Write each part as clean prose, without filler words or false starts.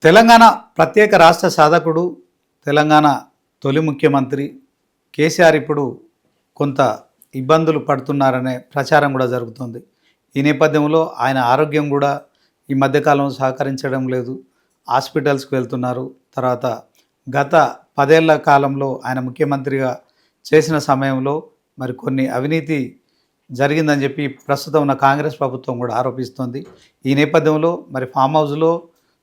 తెలంగాణ ప్రత్యేక రాష్ట్ర సాధకుడు, తెలంగాణ తొలి ముఖ్యమంత్రి కేసీఆర్ ఇప్పుడు కొంత ఇబ్బందులు పడుతున్నారనే ప్రచారం కూడా జరుగుతుంది. ఈ నేపథ్యంలో ఆయన ఆరోగ్యం కూడా ఈ మధ్యకాలంలో సహకరించడం లేదు. హాస్పిటల్స్కి వెళ్తున్నారు. తర్వాత గత 10 ఏళ్ల కాలంలో ఆయన ముఖ్యమంత్రిగా చేసిన సమయంలో మరి కొన్ని అవినీతి జరిగిందని చెప్పి ప్రస్తుతం ఉన్న కాంగ్రెస్ ప్రభుత్వం కూడా ఆరోపిస్తోంది. ఈ నేపథ్యంలో మరి ఫామ్ హౌస్లో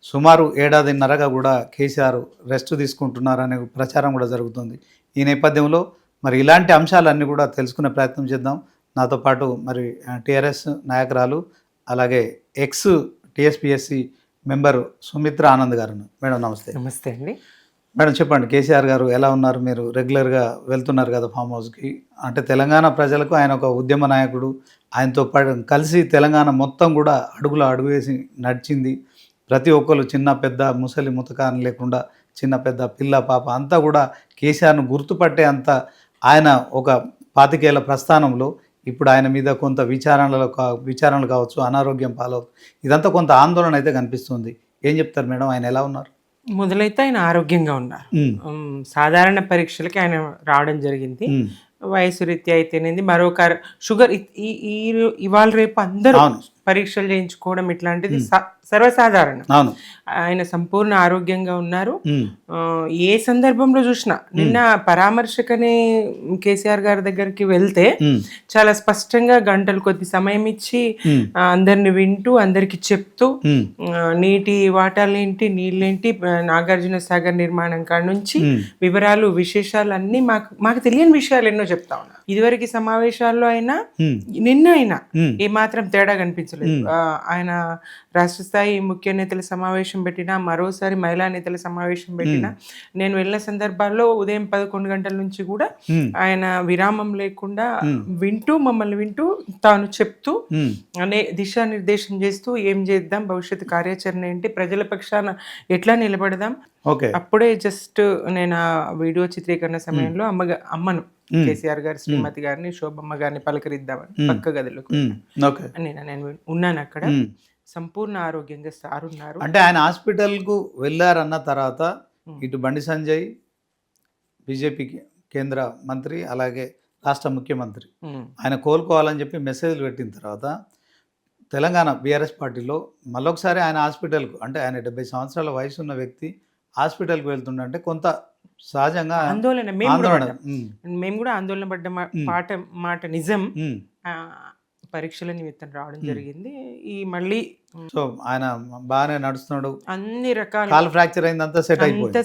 సుమారు ఏడాదిన్నరగా కూడా కేసీఆర్ రెస్ట్ తీసుకుంటున్నారనే ప్రచారం కూడా జరుగుతుంది. ఈ నేపథ్యంలో మరి ఇలాంటి అంశాలన్నీ కూడా తెలుసుకునే ప్రయత్నం చేద్దాం. నాతో పాటు మరి టీఆర్ఎస్ నాయకురాలు, అలాగే X TSPSC member Sumitra Anand గారు. మేడం నమస్తే. నమస్తే అండి. మేడం చెప్పండి, కేసీఆర్ గారు ఎలా ఉన్నారు? మీరు రెగ్యులర్గా వెళ్తున్నారు కదా ఫామ్ హౌస్కి. అంటే తెలంగాణ ప్రజలకు ఆయన ఒక ఉద్యమ నాయకుడు. ఆయనతో కలిసి తెలంగాణ మొత్తం కూడా అడుగు వేసి నడిచింది. ప్రతి ఒక్కరు చిన్న పెద్ద ముసలి ముతక అని లేకుండా చిన్న పెద్ద పిల్ల పాప అంతా కూడా కేసీఆర్ను గుర్తుపట్టే అంత ఆయన ఒక 25 ఏళ్ల ప్రస్థానంలో ఇప్పుడు ఆయన మీద కొంత విచారణలు కావచ్చు, అనారోగ్యం ఇదంతా కొంత ఆందోళన అయితే కనిపిస్తుంది. ఏం చెప్తారు మేడం, ఆయన ఎలా ఉన్నారు? మొదలైతే ఆయన ఆరోగ్యంగా ఉన్నారు. సాధారణ పరీక్షలకి ఆయన రావడం జరిగింది. వయసు రీత్యా అయితేనేది మరొక షుగర్ ఇవాళ రేపు అందరూ పరీక్షలు చేయించుకోవడం ఇట్లాంటిది సర్వసాధారణం. ఆయన సంపూర్ణ ఆరోగ్యంగా ఉన్నారు. ఏ సందర్భంలో చూసినా నిన్న పరామర్శకనే కేసీఆర్ గారి దగ్గరికి వెళ్తే చాలా స్పష్టంగా గంటలు కొద్ది సమయం ఇచ్చి అందరిని వింటూ అందరికి చెప్తూ నీటి వాటాలేంటి, నీళ్ళేంటి, నాగార్జున సాగర్ నిర్మాణం కాడ నుంచి వివరాలు విశేషాలు అన్ని మాకు తెలియని విషయాలు ఎన్నో చెప్తా ఉన్నా. ఇదివరకు సమావేశాల్లో అయినా నిన్న అయినా ఏమాత్రం తేడా కనిపించలేదు. ఆయన రాష్ట్ర స్థాయి ముఖ్య నేతల సమావేశం పెట్టినా, మరోసారి మహిళా నేతల సమావేశం పెట్టినా, నేను వెళ్ళిన సందర్భాల్లో ఉదయం 11 గంటల నుంచి కూడా ఆయన విరామం లేకుండా మమ్మల్ని వింటూ తాను చెప్తూ దిశానిర్దేశం చేస్తూ ఏం చేద్దాం, భవిష్యత్తు కార్యాచరణ ఏంటి, ప్రజల పక్షాన ఎట్లా నిలబడదాం. అప్పుడే జస్ట్ నేను ఆ వీడియో చిత్రీకరణ సమయంలో అమ్మను కేసీఆర్ గారి శ్రీమతి గారిని, శోభమ్మ గారిని పలకరిద్దామని పక్క గదిలోకి నేను ఉన్నాను. అక్కడ సంపూర్ణ ఆరోగ్యంగా సార్ ఉన్నారు. అంటే ఆయన హాస్పిటల్కు వెళ్ళారన్న తర్వాత ఇటు బండి సంజయ్ బీజేపీ కేంద్ర మంత్రి, అలాగే రాష్ట్ర ముఖ్యమంత్రి ఆయన కోలుకోవాలని చెప్పి మెసేజ్లు పెట్టిన తర్వాత తెలంగాణ బీఆర్ఎస్ పార్టీలో మళ్ళొకసారి ఆయన హాస్పిటల్కు, అంటే ఆయన 70 సంవత్సరాల వయసు ఉన్న వ్యక్తి హాస్పిటల్కి వెళ్తుండంటే కొంత సహజంగా ఆందోళన. మేము కూడా ఆందోళన పడ్డ మాట నిజం. పరీక్షల నిమిత్తం రావడం జరిగింది. ఈ మళ్ళీ సో ఆయన బాగానే నడుస్తున్నాడు, అన్ని రకాల కాల్ ఫ్రాక్చర్ అయింది, అంతా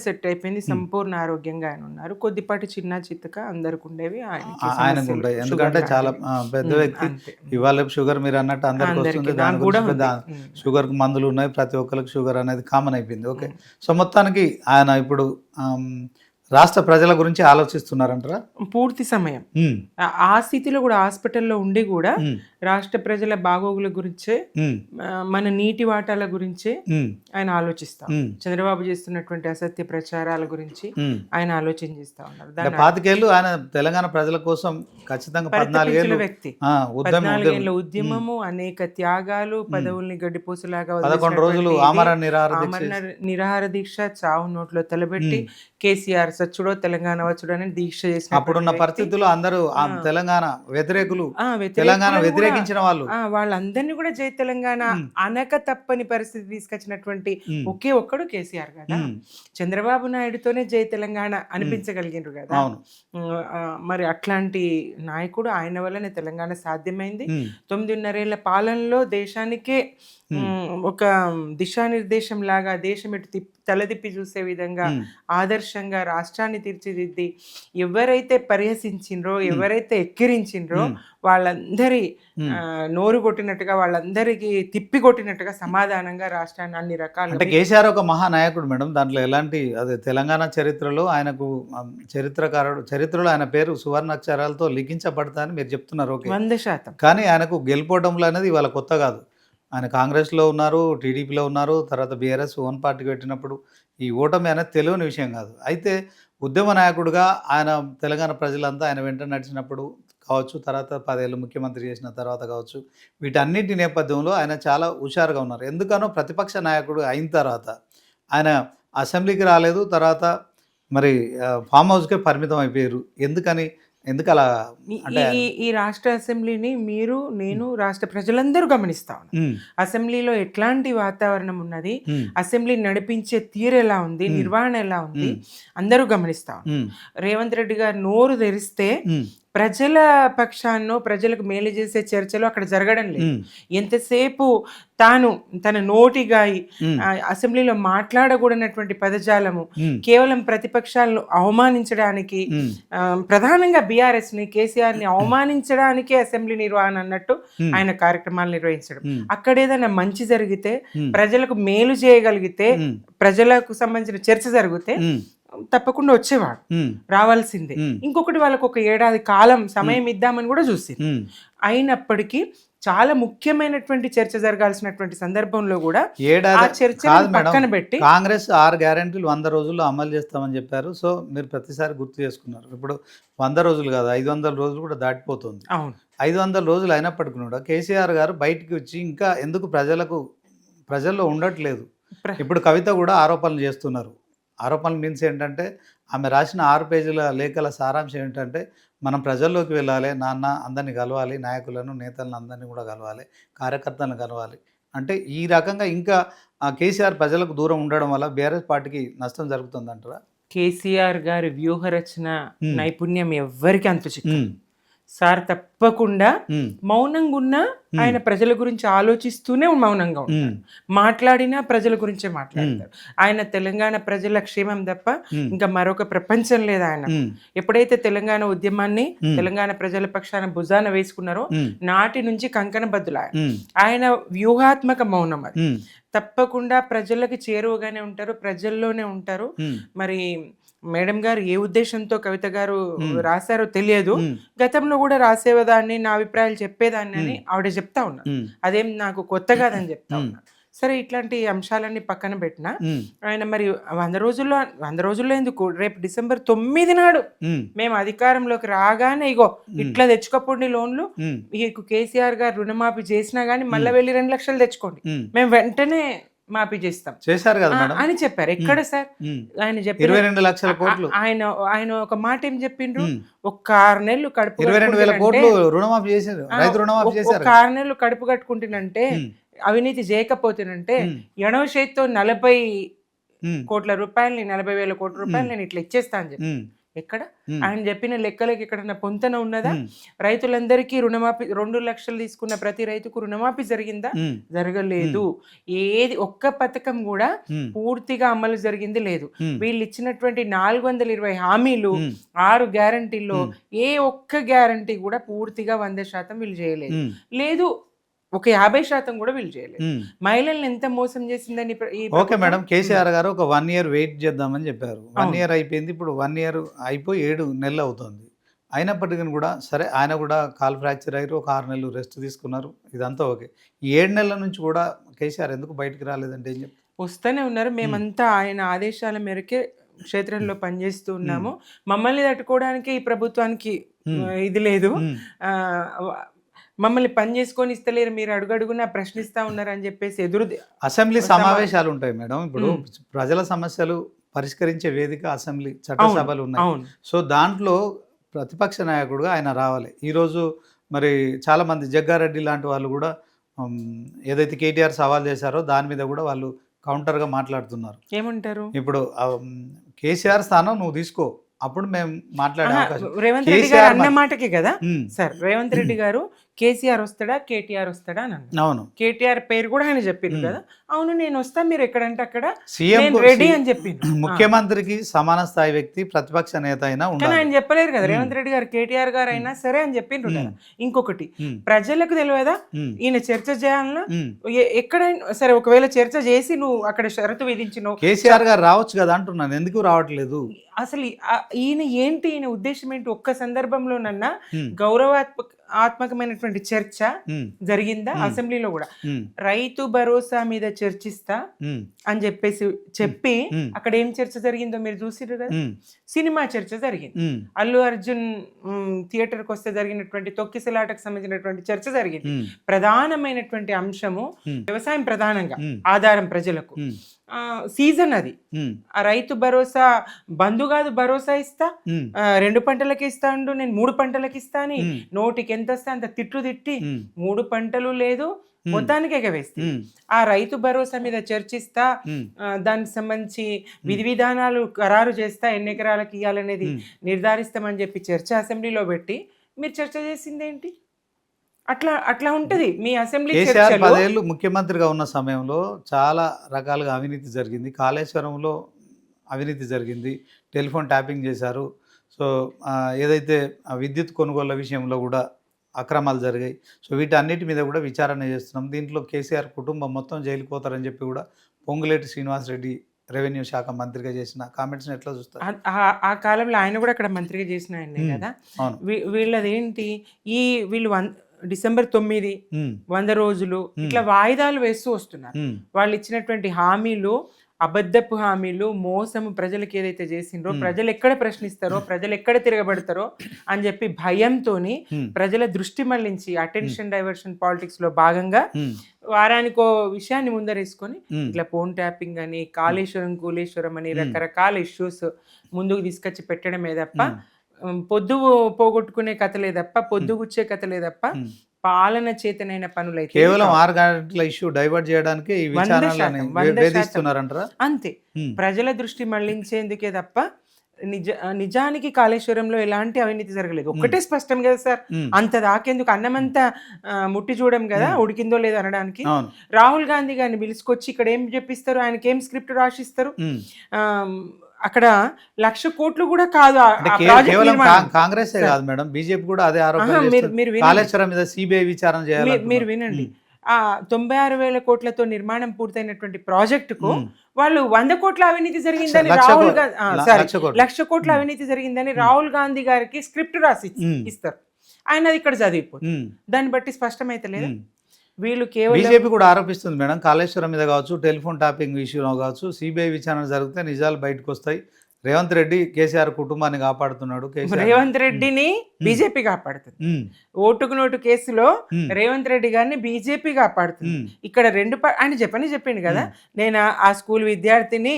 సెట్ అయిపోయింది. సంపూర్ణ ఆరోగ్యంగా ఆయన ఉన్నారు. కొద్దిపాటి చిన్న చిత్తక అందరికి ఉండేవి, ఆయనకు ఉంటాయి. ఎందుకంటే చాలా పెద్ద వ్యక్తి. ఇవాళ షుగర్ మీరు అన్నట్టు అందరికి వస్తుంది. దాని గురించి షుగర్ కు మందులు ఉన్నాయి, ప్రతి ఒక్కరికి షుగర్ అనేది కామన్ అయిపోయింది. ఓకే, సో మొత్తానికి ఆయన ఇప్పుడు రాష్ట్ర ప్రజల గురించి ఆలోచిస్తున్నారంటారా? పూర్తి సమయం ఆ స్థితిలో కూడా హాస్పిటల్లో ఉండి కూడా రాష్ట్ర ప్రజల బాగోగుల గురించే, మన నీటి వాటాల గురించే ఆయన ఆలోచిస్తా. చంద్రబాబు చేస్తున్నటువంటి అసత్య ప్రచారాల గురించి ఆయన ఆలోచన చేస్తా ఉన్నారు. 25 ఏళ్ళు ఆయన తెలంగాణ ప్రజల కోసం ఖచ్చితంగా 14 ఏళ్ళ వ్యక్తి. 14 ఏళ్ళ ఉద్యమము, అనేక త్యాగాలు, పదవుల్ని గడ్డిపోసులాగా 11 రోజులు ఆమరణ నిరాహార దీక్ష, చావు నోట్లో తలబెట్టి కేసీఆర్ సచ్చుడో తెలంగాణ వచ్చుడో అని దీక్ష చేసిన అప్పుడున్న పరిస్థితుల్లో అందరూ తెలంగాణ వ్యతిరేకులు, తెలంగాణ వ్యతిరేకించిన వాళ్ళందరినీ కూడా జై తెలంగాణ అనక తప్పని పరిస్థితి తీసుకొచ్చినటువంటి ఒకే ఒక్కడు కేసీఆర్ కదా. చంద్రబాబు నాయుడుతోనే జై తెలంగాణ అనిపించగలిగినారు కదా. మరి అట్లాంటి నాయకుడు, ఆయన వల్లనే తెలంగాణ సాధ్యమైంది. 9.5 ఏళ్ల పాలనలో దేశానికే ఒక దిశానిర్దేశం లాగా, దేశం ఇటు తలదిప్పి చూసే విధంగా ఆదర్శంగా రాష్ట్రాన్ని తీర్చిదిద్ది, ఎవరైతే పరిహసించిండ్రో, ఎవరైతే ఎక్కిరించిండ్రో వాళ్ళందరి నోరు కొట్టినట్టుగా, వాళ్ళందరికీ తిప్పి కొట్టినట్టుగా సమాధానంగా రాష్ట్రాన్ని అన్ని రకాల. అంటే కేసీఆర్ ఒక మహానాయకుడు మేడం. దాంట్లో ఎలాంటి అదే తెలంగాణ చరిత్రలో ఆయనకు చరిత్రలో ఆయన పేరు సువర్ణాక్షరాలతో లిఖించబడతానని మీరు చెప్తున్నారు. ఓకే, 100%. కానీ ఆయనకు గెలుపోవడంలో అనేది ఇవాళ కొత్త కాదు. ఆయన కాంగ్రెస్లో ఉన్నారు, టీడీపీలో ఉన్నారు, తర్వాత బీఆర్ఎస్ ఓన్ పార్టీకి పెట్టినప్పుడు ఈ ఓటమి అనేది తెలియని విషయం కాదు. అయితే ఉద్యమ నాయకుడిగా ఆయన తెలంగాణ ప్రజలంతా ఆయన వెంట నడిచినప్పుడు కావచ్చు, తర్వాత 10 ఏళ్ళు ముఖ్యమంత్రి చేసిన తర్వాత కావచ్చు, వీటన్నిటి నేపథ్యంలో ఆయన చాలా హుషారుగా ఉన్నారు. ఎందుకనో ప్రతిపక్ష నాయకుడు అయిన తర్వాత ఆయన అసెంబ్లీకి రాలేదు, తర్వాత మరి ఫామ్ హౌస్కే పరిమితం అయిపోయారు. ఎందుకు అలా ఈ- అంటే ఈ ఈ రాష్ట్ర అసెంబ్లీని మీరు నేను రాష్ట్ర ప్రజలందరూ గమనిస్తా ఉన్నారు. ఉమ్, అసెంబ్లీలో ఎట్లాంటి వాతావరణం ఉన్నది, ఉమ్, అసెంబ్లీ నడిపించే తీరు ఎలా ఉంది, నిర్వహణ ఎలా ఉంది, అందరూ గమనిస్తా ఉన్నారు. ఉమ్, రేవంత్ రెడ్డి గారు నోరు తెరిస్తే ఉమ్, ప్రజల పక్షాన్నో ప్రజలకు మేలు చేసే చర్చలు అక్కడ జరగడం లేదు. ఉమ్, ఎంతసేపు తన నోటిగాయి ఉమ్, అసెంబ్లీలో మాట్లాడకూడనటువంటి పదజాలము, ఉమ్, కేవలం ప్రతిపక్షాలను అవమానించడానికి, ఉమ్, ప్రధానంగా బీఆర్ఎస్ ని కేసీఆర్ ని అవమానించడానికే అసెంబ్లీ నిర్వహణ అన్నట్టు ఉమ్, ఆయన కార్యక్రమాలు నిర్వహించడం. ఉమ్, అక్కడ ఏదైనా మంచి జరిగితే, ఉమ్, ప్రజలకు మేలు చేయగలిగితే, ఉమ్, ప్రజలకు సంబంధించిన చర్చ జరిగితే ఉమ్, తప్పకుండా వచ్చేవాడు, ఉమ్, రావాల్సిందే. ఉమ్, ఇంకొకటి వాళ్ళకు ఒక ఏడాది కాలం సమయం ఇద్దామని కూడా చూసింది. ఉమ్. అయినప్పటికీ చాలా ముఖ్యమైనటువంటి చర్చ జరగాల్సినటువంటి సందర్భంలో కూడా ఆ ఏడాది చర్చ కాదు మేడం, పక్కన పెట్టి కాంగ్రెస్ 6 గ్యారెంటీలు 100 రోజుల్లో అమలు చేస్తామని చెప్పారు. సో మీరు ప్రతిసారి గుర్తు చేసుకున్నారు. ఇప్పుడు 100 రోజులు కాదు, 500 రోజులు కూడా దాటిపోతుంది. అవును 500 రోజులు అయినప్పటికీ కూడా కేసీఆర్ గారు బయటికి వచ్చి ఇంకా ఎందుకు ప్రజల్లో ఉండట్లేదు. ప్ర- ఇప్పుడు కవిత కూడా ఆరోపణలు చేస్తున్నారు. ఆరోపణలు మీన్స్ ఏంటంటే ఆమె రాసిన 6 పేజీల లేఖల సారాంశం ఏంటంటే, మనం ప్రజల్లోకి వెళ్ళాలి, నాన్న అందరినీ కలవాలి, నాయకులను నేతలను అందరినీ కూడా కలవాలి, కార్యకర్తలను కలవాలి అంటే ఈ రకంగా ఇంకా కేసీఆర్ ప్రజలకు దూరం ఉండడం వల్ల బీఆర్ఎస్ పార్టీకి నష్టం జరుగుతుందంటారా? కేసీఆర్ గారి వ్యూహరచన Hmm. నైపుణ్యం ఎవ్వరికి అంతు చిక్కదు. ఉమ్, సార్ తప్పకుండా ఉమ్, మౌనంగా ఉన్నా ఆయన ప్రజల గురించి ఆలోచిస్తూనే మౌనంగా ఉంటారు. ఉమ్, మాట్లాడినా ప్రజల గురించే మాట్లాడతారు. ఆయన తెలంగాణ ప్రజల క్షేమం తప్ప ఉమ్, ఇంకా మరొక ప్రపంచం లేదు ఆయన. ఉమ్, ఎప్పుడైతే తెలంగాణ ఉద్యమాన్ని Hmm. తెలంగాణ ప్రజల పక్షాన భుజాన వేసుకున్నారో ఉమ్, నాటి నుంచి కంకణ బద్దులు ఆయన. ఉమ్, ఆయన వ్యూహాత్మక మౌనం అది. ఉమ్, తప్పకుండా ప్రజలకి చేరువగానే ఉంటారు, ప్రజల్లోనే ఉంటారు. ఉమ్, మరి మేడం గారు ఏ ఉద్దేశంతో కవిత గారు Hmm. రాశారో తెలియదు. ఉమ్, గతంలో కూడా రాసేదాన్ని, నా అభిప్రాయాలు చెప్పేదాన్ని అని ఆవిడ చెప్తా ఉన్నారు. ఉమ్, అదేం నాకు కొత్త కాదని చెప్తా Hmm. ఉన్నారు. సరే ఇట్లాంటి అంశాలన్నీ పక్కన పెట్టినా ఉమ్, ఆయన మరి 100 రోజుల్లో ఎందుకు, రేపు డిసెంబర్ 9 నాడు ఉమ్, మేము అధికారంలోకి రాగానే ఇగో ఇట్లా తెచ్చుకోపోండి లోన్లు, ఉమ్, మీకు కేసీఆర్ గారు రుణమాఫీ చేసినా గానీ మళ్ళీ వెళ్ళి 2 లక్షలు తెచ్చుకోండి, ఉమ్. మేము వెంటనే మాఫీ చేస్తాం చేశారు కదా మేడం. అని చెప్పారు. ఎక్కడ సార్ ఉమ్, ఆయన 22 లక్షల కోట్లు. ఆయన ఆయన ఒక మాట ఏం చెప్పిండ్రు, ఉమ్, ఒక 6 నెలలు కడుపు 22,000 కట్టుకుంటేనంటే, కోట్లు రుణమాఫీ చేశారు, రైతు రుణమాఫీ ఒక చేశారు. 6 నెలలు కడుపు కట్టుకుంటేనంటే, ఉమ్, అవినీతి చేయకపోతేనంటే ఉమ్, ఎడవ చేతితో 40 ఉమ్, కోట్ల రూపాయలని 40,000 కోట్ల రూపాయలు నేను ఇట్లా ఇచ్చేస్తా అని చెప్పి ఉమ్, ఎక్కడ ఉమ్, ఆయన చెప్పిన లెక్కలకి ఎక్కడన్నా పొంతన ఉన్నదా? ఉమ్, రైతులందరికీ రుణమాఫీ 2 లక్షలు తీసుకున్న ప్రతి రైతుకు రుణమాఫీ జరిగిందా? ఉమ్, జరగలేదు. ఏది ఒక్క పథకం కూడా ఉమ్, పూర్తిగా అమలు జరిగింది లేదు. ఉమ్, వీళ్ళు ఇచ్చినటువంటి 420 హామీలు, ఉమ్, 6 గ్యారంటీల్లో ఉమ్, ఏ ఒక్క గ్యారంటీ కూడా పూర్తిగా 100% వీళ్ళు చేయలేదు. ఉమ్, లేదు ఒక 50% కూడా వీళ్ళు చేయలేదు. ఉమ్. మహిళల్ని ఎంత మోసం చేసిందని ఈ ఓకే ప్రభుత్వం? మేడం, కేసీఆర్ గారు ఒక 1 ఇయర్ వెయిట్ చేద్దామని చెప్పారు. 1 అవును. ఇయర్ అయిపోయింది, ఇప్పుడు 1 ఇయర్ అయిపోయి 7 నెలలు అవుతుంది. అయినప్పటికీ కూడా సరే, ఆయన కూడా కాల్ ఫ్రాక్చర్ అయ్యారు, ఒక 6 నెలలు రెస్ట్ తీసుకున్నారు, ఇదంతా ఓకే. ఈ 7 నెలల నుంచి కూడా కేసీఆర్ ఎందుకు బయటికి రాలేదంటే ఏం చెప్తారు? వస్తూనే ఉన్నారు. మేమంతా ఆయన ఆదేశాల మేరకే క్షేత్రంలో పనిచేస్తూ ఉన్నాము. మమ్మల్ని తట్టుకోవడానికి ఈ ప్రభుత్వానికి ఇది లేదు. ఉమ్, ఆ, మమ్మల్ని పని చేసుకొని ఇస్తలేరు, మీరు అడుగడుగునా ప్రశ్నిస్తా ఉన్నారు అని చెప్పేసి అసెంబ్లీ సమావేశాలు ఉంటాయి మేడం. ఇప్పుడు ఉమ్. ప్రజల సమస్యలు పరిష్కరించే వేదిక అసెంబ్లీ, చట్టసభలు ఉన్నాయి. అవును సో దాంట్లో ప్రతిపక్ష నాయకుడుగా ఆయన రావాలి. ఈరోజు మరి చాలామంది జగ్గారెడ్డి లాంటి వాళ్ళు కూడా ఏదైతే కేటీఆర్ సవాల్ చేశారో దాని మీద కూడా వాళ్ళు కౌంటర్గా మాట్లాడుతున్నారు. ఏమంటారు? ఇప్పుడు కేసీఆర్ స్థానం నువ్వు తీసుకో, అప్పుడు మేము మాట్లాడే అవకాశం. రేవంత్ రెడ్డి గారు కేసీఆర్ అన్న మాటకి కదా ఉమ్, సార్, రేవంత్ రెడ్డి గారు కేసీఆర్ వస్తాడా కేటీఆర్ వస్తాడా అని అన్నారు. అవును. కేటీఆర్ పేరు కూడా ఆయన చెప్పిండు కదా. అవును నేను వస్తా, మీరు ఎక్కడంటే అక్కడ సీఎం నేను రెడీ అని చెప్పిండు. ముఖ్యమంత్రికి సమాన స్థాయి వ్యక్తి ప్రతిపక్ష నేత అయినా కానీ ఉండాలి. ఆయన చెప్పలేరు కదా. రేవంత్ రెడ్డి గారు కేటీఆర్ గారు అయినా సరే అని చెప్పిండ్రు కదా. ఇంకొకటి ఉమ్, ప్రజలకు తెలియదా ఉమ్, ఈయన చర్చ చేయాలన్నా? ఉమ్. ఎక్కడైనా సరే ఒకవేళ చర్చ చేసి నువ్వు అక్కడ షరతు విధించినావు, కేసీఆర్ గారు రావచ్చు కదా అంటున్నాను, ఎందుకు రావట్లేదు? అసలు ఈయన ఏంటి, ఈయన ఉద్దేశం ఏంటి? ఒక్క సందర్భంలోనన్నా ఉమ్, వ్యూహాత్మకమైనటువంటి చర్చ ఉమ్, జరిగిందా అసెంబ్లీలో కూడా? ఉమ్, రైతు భరోసా మీద చర్చిస్తా ఉమ్, అని చెప్పేసి చెప్పి ఉమ్, అక్కడ ఏం చర్చ జరిగిందో మీరు చూసిర్రు కదా, ఉమ్, సినిమా చర్చ జరిగింది. ఉమ్, అల్లు అర్జున్ థియేటర్కి వస్తే జరిగినటువంటి తొక్కిసలాటకు సంబంధించినటువంటి చర్చ జరిగింది. ఉమ్, ప్రధానమైనటువంటి అంశము ఉమ్, వ్యవసాయం ప్రధానంగా ఉమ్, ఆధారం ప్రజలకు. ఉమ్, సీజన్ అది. ఉమ్, ఆ రైతు భరోసా బంధు కాదు, భరోసా ఇస్తా, ఉమ్, 2 పంటలకి ఇస్తా అంటూ నేను 3 పంటలకి ఇస్తా అని ఉమ్, నోటికి ఎంత వస్తే అంత తిట్లు తిట్టి ఉమ్, 3 పంటలు లేదు మొత్తానికి ఎగవేస్తే ఉమ్, ఆ రైతు భరోసా మీద చర్చిస్తా, ఉమ్, దానికి సంబంధించి విధి విధానాలు ఖరారు చేస్తా, ఎన్ని ఎకరాలకు ఇవ్వాలనేది నిర్ధారిస్తామని చెప్పి చర్చ అసెంబ్లీలో పెట్టి మీరు చర్చ చేసింది ఏంటి? అట్లా అట్లా ఉంటది మీ అసెంబ్లీ కేసీఆర్ చర్చలు. 10 ఏళ్ళు ముఖ్యమంత్రిగా ఉన్న సమయంలో చాలా రకాలుగా అవినీతి జరిగింది. కాళేశ్వరంలో అవినీతి జరిగింది, టెలిఫోన్ ట్యాపింగ్ చేశారు. సో ఏదైతే విద్యుత్ కొనుగోళ్ల విషయంలో కూడా అక్రమాలు జరిగాయి. సో వీటన్నిటి మీద కూడా విచారణ చేస్తున్నాం. దీంట్లో కేసీఆర్ కుటుంబం మొత్తం జైలుకు పోతారని చెప్పి కూడా పొంగులేటి శ్రీనివాసరెడ్డి రెవెన్యూ శాఖ మంత్రిగా చేసిన కామెంట్స్ని ఎట్లా చూస్తారు? ఆ కాలంలో ఆయన కూడా అక్కడ మంత్రిగా చేసిన ఆయనే కదా. అవును. వీళ్ళదేంటి, వీళ్ళు డిసెంబర్ 9 ఉమ్, 100 రోజులు ఇట్లా వాయిదాలు వేస్తూ వస్తున్నారు. ఉమ్, వాళ్ళు ఇచ్చినటువంటి హామీలు అబద్ధపు హామీలు, మోసము ప్రజలకు ఏదైతే చేసిండ్రో, ప్రజలు ఎక్కడ ప్రశ్నిస్తారో, ప్రజలు ఎక్కడ తిరగబడతారో అని చెప్పి భయంతోని ప్రజల దృష్టి మళ్లించి అటెన్షన్ డైవర్షన్ పాలిటిక్స్ లో భాగంగా ఉమ్, వారానికో విషయాన్ని ముందరేసుకొని ఇట్లా ఫోన్ ట్యాపింగ్ అని, కూలేశ్వరం అని రకరకాల ఇష్యూస్ ముందుకు తీసుకొచ్చి పెట్టడమే తప్ప పొద్దు పోగొట్టుకునే కథలే తప్ప, పొద్దుగుచ్చే కథలే తప్ప పాలన చేతనైన పనులైతే కేవలం 6 గంటల ఇష్యూ డైవర్ట్ చేయడానికి ఈ విచారణలని వేధిస్తున్నారంటారా? అంతే. ప్రజల దృష్టి మళ్లించేందుకే తప్ప నిజానికి కాళేశ్వరంలో ఎలాంటి అవినీతి జరగలేదు. ఒక్కటే స్పష్టం కదా సార్, అంత దాకేందుకు అన్నమంతా ముట్టి చూడం కదా ఉడికిందో లేదో అనడానికి. రాహుల్ గాంధీ గారిని పిలుచుకొచ్చి ఇక్కడ ఏం చెప్పిస్తారు, ఆయనకి ఏం స్క్రిప్ట్ రాసిస్తారు? అక్కడ 1,00,000 కోట్లు కూడా కాదు. కాంగ్రెస్ కాదు మేడం, బీజేపీ కూడా అదే ఆరోపణ. కాళేశ్వరం మీద సిబిఐ విచారణ చేయాలి. మీరు వినండి, ఆ 96,000 కోట్లతో నిర్మాణం పూర్తయినటువంటి ప్రాజెక్టుకు వాళ్ళు 100 కోట్ల అవినీతి జరిగిందని రాహుల్ గాంధీ 1,00,000 కోట్ల అవినీతి జరిగిందని రాహుల్ గాంధీ గారికి స్క్రిప్ట్ రాసి ఇస్తారు. ఆయన అది ఇక్కడ చదివిపోతుంది. దాన్ని బట్టి స్పష్టమైతే లేదా? వీళ్ళు కేవలం బీజేపీ కూడా ఆరోపిస్తుంది మేడం, కాళేశ్వరం మీద కావచ్చు, టెలిఫోన్ ట్యాపింగ్ విషయంలో కావచ్చు, సిబిఐ విచారణ జరిగితే నిజాలు బయటకు వస్తాయి. రేవంత్ రెడ్డి కేసీఆర్ కుటుంబాన్ని కాపాడుతున్నాడు. రేవంత్ రెడ్డిని బీజేపీ కాపాడుతుంది. ఓటుకు నోటు కేసులో రేవంత్ రెడ్డి గారిని బీజేపీ కాపాడుతుంది. ఇక్కడ ఆయన చెప్పిండు కదా, నేను ఆ స్కూల్ విద్యార్థిని,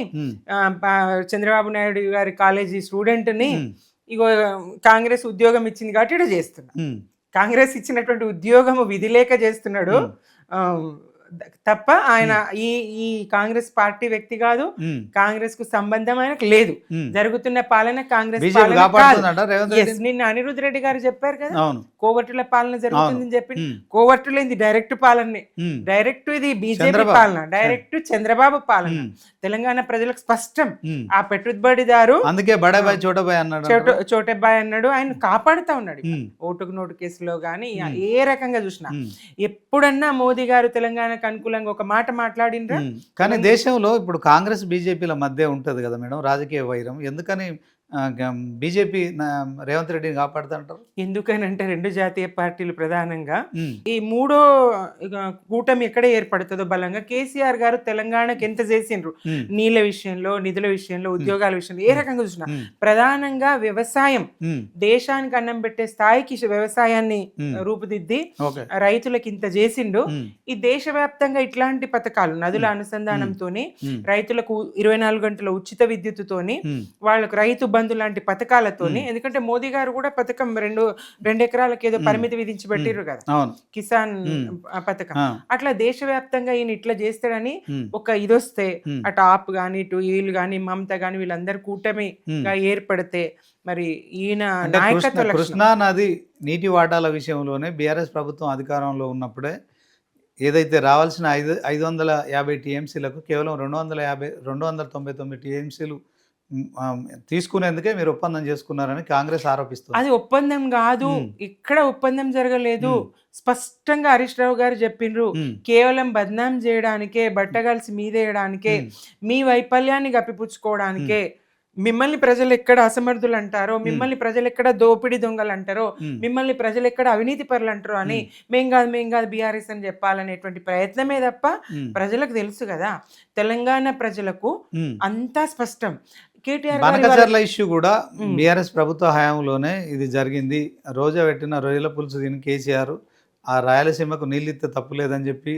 చంద్రబాబు నాయుడు గారి కాలేజీ స్టూడెంట్ని, ఇగో కాంగ్రెస్ ఉద్యోగం ఇచ్చింది కాబట్టి ఇక్కడ చేస్తున్నా. కాంగ్రెస్ ఇచ్చినటువంటి ఉద్యోగము విధి లేక చేస్తున్నాడు తప్ప ఆయన ఈ కాంగ్రెస్ పార్టీ వ్యక్తి కాదు. కాంగ్రెస్ కు సంబంధం ఆయనకు లేదు. జరుగుతున్న పాలన కాంగ్రెస్ నిన్న అనిరుద్ రెడ్డి గారు చెప్పారు కదా, కోవర్టుల పాలన జరుగుతుందని చెప్పి. కోవర్టులు ఏంది, డైరెక్ట్ పాలన, డైరెక్ట్ ఇది బీజేపీ పాలన, డైరెక్ట్ చంద్రబాబు పాలన. తెలంగాణ ప్రజలకు స్పష్టం. ఆ పెట్టుబడిదారు అందుకే బడాబాయ్ చోటబాయ్ అన్నాడు, చోటబాయ్ అన్నాడు. ఆయన కాపాడుతా ఉన్నాడు. ఓటుకు నోటు కేసులో గానీ ఏ రకంగా చూసినా. ఎప్పుడన్నా మోదీ గారు తెలంగాణకు అనుకూలంగా ఒక మాట మాట్లాడినరా? కానీ దేశంలో ఇప్పుడు కాంగ్రెస్ బీజేపీల మధ్య ఉంటది కదా మేడం రాజకీయ వైరం. ఎందుకని బీజేపీ రేవంత్ రెడ్డిని కాపాడుతుంటారు? ఎందుకనంటే 2 జాతీయ పార్టీలు ప్రధానంగా ఈ 3వ కూటమి ఎక్కడ ఏర్పడుతుందో బలంగా కేసీఆర్ గారు తెలంగాణకు ఎంత చేసిండ్రు, నీళ్ళ విషయంలో, నిధుల విషయంలో, ఉద్యోగాల విషయంలో, ఏ రకంగా చూసినా ప్రధానంగా వ్యవసాయం, దేశానికి అన్నం పెట్టే స్థాయికి వ్యవసాయాన్ని రూపుదిద్ది రైతులకు ఇంత చేసిండు. ఈ దేశవ్యాప్తంగా ఇట్లాంటి పథకాలు, నదుల అనుసంధానంతోని, రైతులకు 24 గంటల ఉచిత విద్యుత్తుతోని, వాళ్ళకు రైతు బంధు లాంటి పథకాలతోని. ఎందుకంటే మోదీ గారు కూడా పథకం 2 ఎకరాలకు ఏదో పరిమితి విధించి పెట్టిర్రు కదా, కిసాన్ పథకం. అట్లా దేశవ్యాప్తంగా ఈయన ఇట్లా చేస్తాడని ఒక ఇదొస్తే, అటు ఆప్ గాని, ఇటు వీళ్ళు గాని, మమత గాని, వీళ్ళందరూ కూటమిగా ఏర్పడితే మరి ఈయన నాయకత్వ కృష్ణా నది నీటి వాటాల విషయంలోనే బీఆర్ఎస్ ప్రభుత్వం అధికారంలో ఉన్నప్పుడే ఏదైతే రావాల్సిన 550 టీఎంసీలకు కేవలం 299 టీఎంసీలు తీసుకునేందుకే మీరు ఒప్పందం చేసుకున్నారని కాంగ్రెస్ ఆరోపిస్తుంది. అది ఒప్పందం కాదు, ఇక్కడ ఒప్పందం జరగలేదు. స్పష్టంగా హరీష్ రావు గారు చెప్పిండ్రు, కేవలం బద్నాం చేయడానికే, బట్టగలిసి మీదేయడానికే, మీ వైఫల్యాన్ని కప్పిపుచ్చుకోవడానికే మిమ్మల్ని ప్రజలు ఎక్కడ అసమర్థులు అంటారో, మిమ్మల్ని ప్రజలు ఎక్కడ దోపిడి దొంగలు అంటారో, మిమ్మల్ని ప్రజలు ఎక్కడ అవినీతి పరులు అంటారో అని మేం కాదు బీఆర్ఎస్ అని చెప్పాలనేటువంటి ప్రయత్నమే తప్ప ప్రజలకు తెలుసు కదా, తెలంగాణ ప్రజలకు అంతా స్పష్టం. కేటీఆర్ బనకచర్ల ఇష్యూ కూడా బీఆర్ఎస్ ప్రభుత్వ హయాంలోనే ఇది జరిగింది. రోజా పెట్టిన రొయ్యల పులుసు తిని కేసీఆర్ ఆ రాయలసీమకు నీళ్ళు ఇస్తే తప్పు లేదని చెప్పి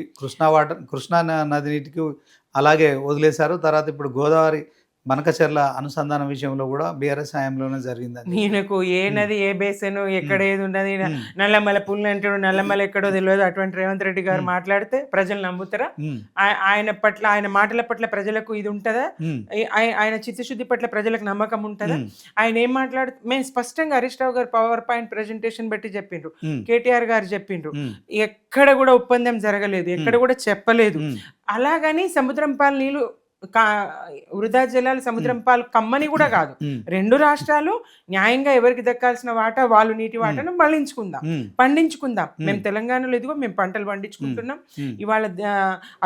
కృష్ణా నది నీటికి అలాగే వదిలేశారు. తర్వాత ఇప్పుడు గోదావరి బనకచర్ల అనుసంధానం విషయంలో కూడా బీఆర్ఎస్ హయాంలోనే జరిగిందని. ఈయనకు ఏ నది ఏ బేసను ఎక్కడ ఏది ఉన్నది, నల్లమల పుల్లు అంటాడు, నల్లమల ఎక్కడో తెలియదు, అటువంటి రేవంత్ రెడ్డి గారు మాట్లాడితే ప్రజలు నమ్ముతారా? ఆయన మాటల పట్ల ప్రజలకు ఇది ఉంటుందా? ఆయన చిత్తశుద్ధి పట్ల ప్రజలకు నమ్మకం ఉంటుందా? ఆయన ఏం మేము స్పష్టంగా హరీష్ రావు గారు పవర్ పాయింట్ ప్రెజెంటేషన్ బట్టి చెప్పిండ్రు, కేటీఆర్ గారు చెప్పిండ్రు, ఎక్కడ కూడా ఒప్పందం జరగలేదు, ఎక్కడ కూడా చెప్పలేదు. అలాగని సముద్రం పాలు నీళ్ళు వృధా జలాలు సముద్రం పాలు కమ్మని కూడా కాదు. రెండు రాష్ట్రాలు న్యాయంగా ఎవరికి దక్కాల్సిన వాటా వాళ్ళు నీటి వాటాను పండించుకుందాం. మేము తెలంగాణలో ఇదిగో మేము పంటలు పండించుకుంటున్నాం. ఇవాళ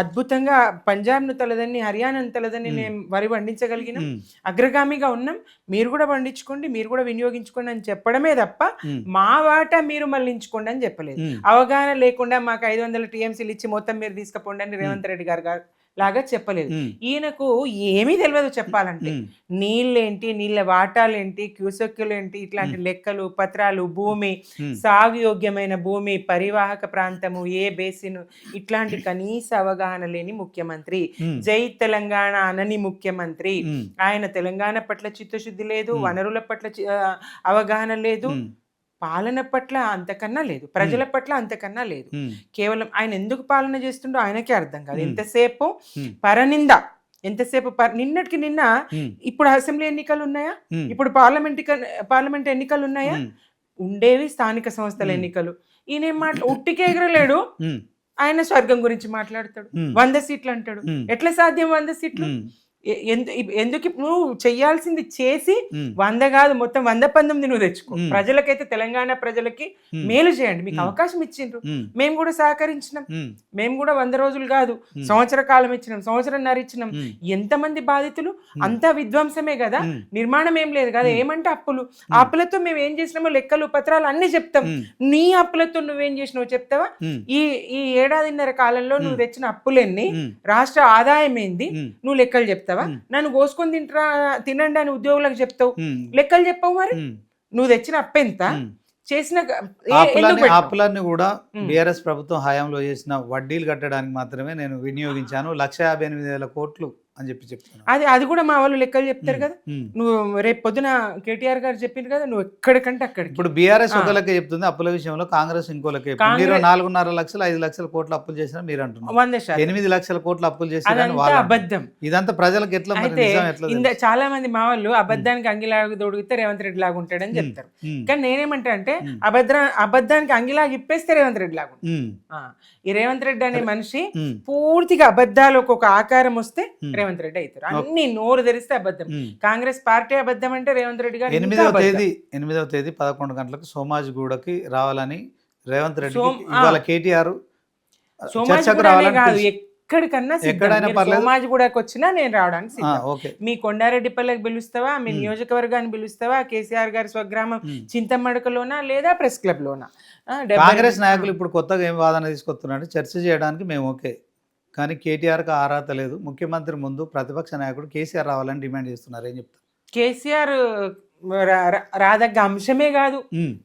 అద్భుతంగా పంజాబ్ను తలదని హర్యానాను తలదని మేము వరి పండించగలిగినాం, అగ్రగామిగా ఉన్నాం. మీరు కూడా పండించుకోండి, మీరు కూడా వినియోగించుకోండి అని చెప్పడమే తప్ప మా వాటా మీరు మళ్ళించుకోండి అని చెప్పలేదు. అవగాహన లేకుండా మాకు 500 TMCలు ఇచ్చి మొత్తం మీరు తీసుకుపోండి అని రేవంత్ రెడ్డి గారు లాగా చెప్పలేదు. ఈయనకు ఏమీ తెలియదు చెప్పాలంటే. నీళ్ళేంటి, నీళ్ళ వాటాలేంటి, క్యూసెక్కులేంటి, ఇట్లాంటి లెక్కలు పత్రాలు, భూమి, సాగు యోగ్యమైన భూమి, పరివాహక ప్రాంతము, ఏ బేసిన్, ఇట్లాంటి కనీస అవగాహన లేని ముఖ్యమంత్రి. జై తెలంగాణ అనని ముఖ్యమంత్రి. ఆయన తెలంగాణ పట్ల చిత్తశుద్ధి లేదు, వనరుల పట్ల అవగాహన లేదు, పాలన పట్ల అంతకన్నా లేదు, ప్రజల పట్ల అంతకన్నా లేదు. కేవలం ఆయన ఎందుకు పాలన చేస్తుండో ఆయనకే అర్థం కాదు. ఎంతసేపు పరనింద, ఎంతసేపు నిన్నటికి నిన్న. ఇప్పుడు అసెంబ్లీ ఎన్నికలు ఉన్నాయా? ఇప్పుడు పార్లమెంట్ ఎన్నికలు ఉన్నాయా? ఉండేవి స్థానిక సంస్థల ఎన్నికలు. ఈయన ఉట్టికి ఎగరలేడు. ఆయన స్వర్గం గురించి మాట్లాడతాడు, 100 సీట్లు అంటాడు. ఎట్లా సాధ్యం 100 సీట్లు? ఎందుకు నువ్వు చెయ్యాల్సింది చేసి 100 కాదు మొత్తం 119 నువ్వు తెచ్చుకో. ప్రజలకైతే తెలంగాణ ప్రజలకి మేలు చేయండి, మీకు అవకాశం ఇచ్చిండ్రు, మేము కూడా సహకరించినాం. మేము కూడా 100 రోజులు కాదు, సంవత్సర కాలం ఇచ్చినాం, సంవత్సరంన్నర ఇచ్చినాం. ఎంతమంది బాధితులు? అంతా విధ్వంసమే కదా, నిర్మాణం ఏం లేదు కదా. ఏమంటే అప్పులు, అప్పులతో మేము ఏం చేసినామో లెక్కలు పత్రాలు అన్ని చెప్తాం. నీ అప్పులతో నువ్వేం చేసినావు చెప్తావా? ఈ 1.5 కాలంలో నువ్వు తెచ్చిన అప్పులెన్ని, రాష్ట్ర ఆదాయం ఏంది, నువ్వు లెక్కలు చెప్తావా? నన్ను కోసుకొని తినండి అని ఉద్యోగులకు చెప్తావు, లెక్కలు చెప్పవు. మరి నువ్వు తెచ్చిన అప్పెంత, చేసిన అప్పులన్నీ కూడా బీఆర్ఎస్ ప్రభుత్వం హయాంలో చేసిన వడ్డీలు కట్టడానికి మాత్రమే నేను వినియోగించాను, 158,000 కోట్లు అని చెప్తున్నాను. అది కూడా మా వాళ్ళు లెక్కలు చెప్తారు కదా. నువ్వు రేపు పొద్దున కేటీఆర్ గారు చెప్పింది కదా, నువ్వు ఎక్కడికంటే అక్కడికి. ఇప్పుడు బీఆర్ఎస్ ఒక లెక్క చెప్తుంది అప్పుల విషయంలో, కాంగ్రెస్ ఇంకో లెక్క చెప్తుంది. మీరు 4.5 లక్షలు 5 లక్షల కోట్లు అప్పులు చేసినా మీరు అంటున్నారు 8 లక్షల కోట్లు అప్పులు చేసిన అబద్ధం. ఇదంతా ప్రజలకు ఎట్లా? చాలా మంది మా వాళ్ళు అబద్ధానికి అంగిలాగా దొడిగితే రేవంత్ రెడ్డి లాగా ఉంటాడని చెప్తారు. కానీ నేనేమంటా అంటే అబద్ధానికి అంగిలాగా ఇప్పేస్తే రేవంత్ రెడ్డి లాగా ఉంటాడు. ఈ రేవంత్ రెడ్డి అనే మనిషి పూర్తిగా అబద్ధాలకు ఒక ఆకారం వస్తే రేవంత్ రెడ్డి అవుతారు. అన్ని నోరు తెరిస్తే అబద్ధం. కాంగ్రెస్ పార్టీ అబద్ధం అంటే రేవంత్ రెడ్డి గారు 8వ తేదీ 11 గంటలకు సోమాజిగూడకి రావాలని రేవంత్ రెడ్డి ఇవాళ కేటీఆర్ చర్చకు రావాలని ఎక్కడికన్నా సోమాజిగూడకి వచ్చినా నేను రావడానికి సిద్ధం. మీ కొండారెడ్డిపల్లెకి పిలుస్తావా, మీ నియోజకవర్గాన్ని పిలుస్తావా, కేసీఆర్ గారి స్వగ్రామం చింతమడకలోనా లేదా ప్రెస్ క్లబ్ లోనా? కాంగ్రెస్ నాయకులు ఇప్పుడు కొత్తగా ఏం వాదన తీసుకొస్తున్నారు, చర్చ చేయడానికి మేము ఓకే, కానీ కేటీఆర్కి అర్హత లేదు, ముఖ్యమంత్రి ముందు ప్రతిపక్ష నాయకుడు కేసీఆర్ రావాలని డిమాండ్ చేస్తున్నారు. ఏం చెప్తారు? కేసీఆర్ రాదగ్గ అంశమే కాదు.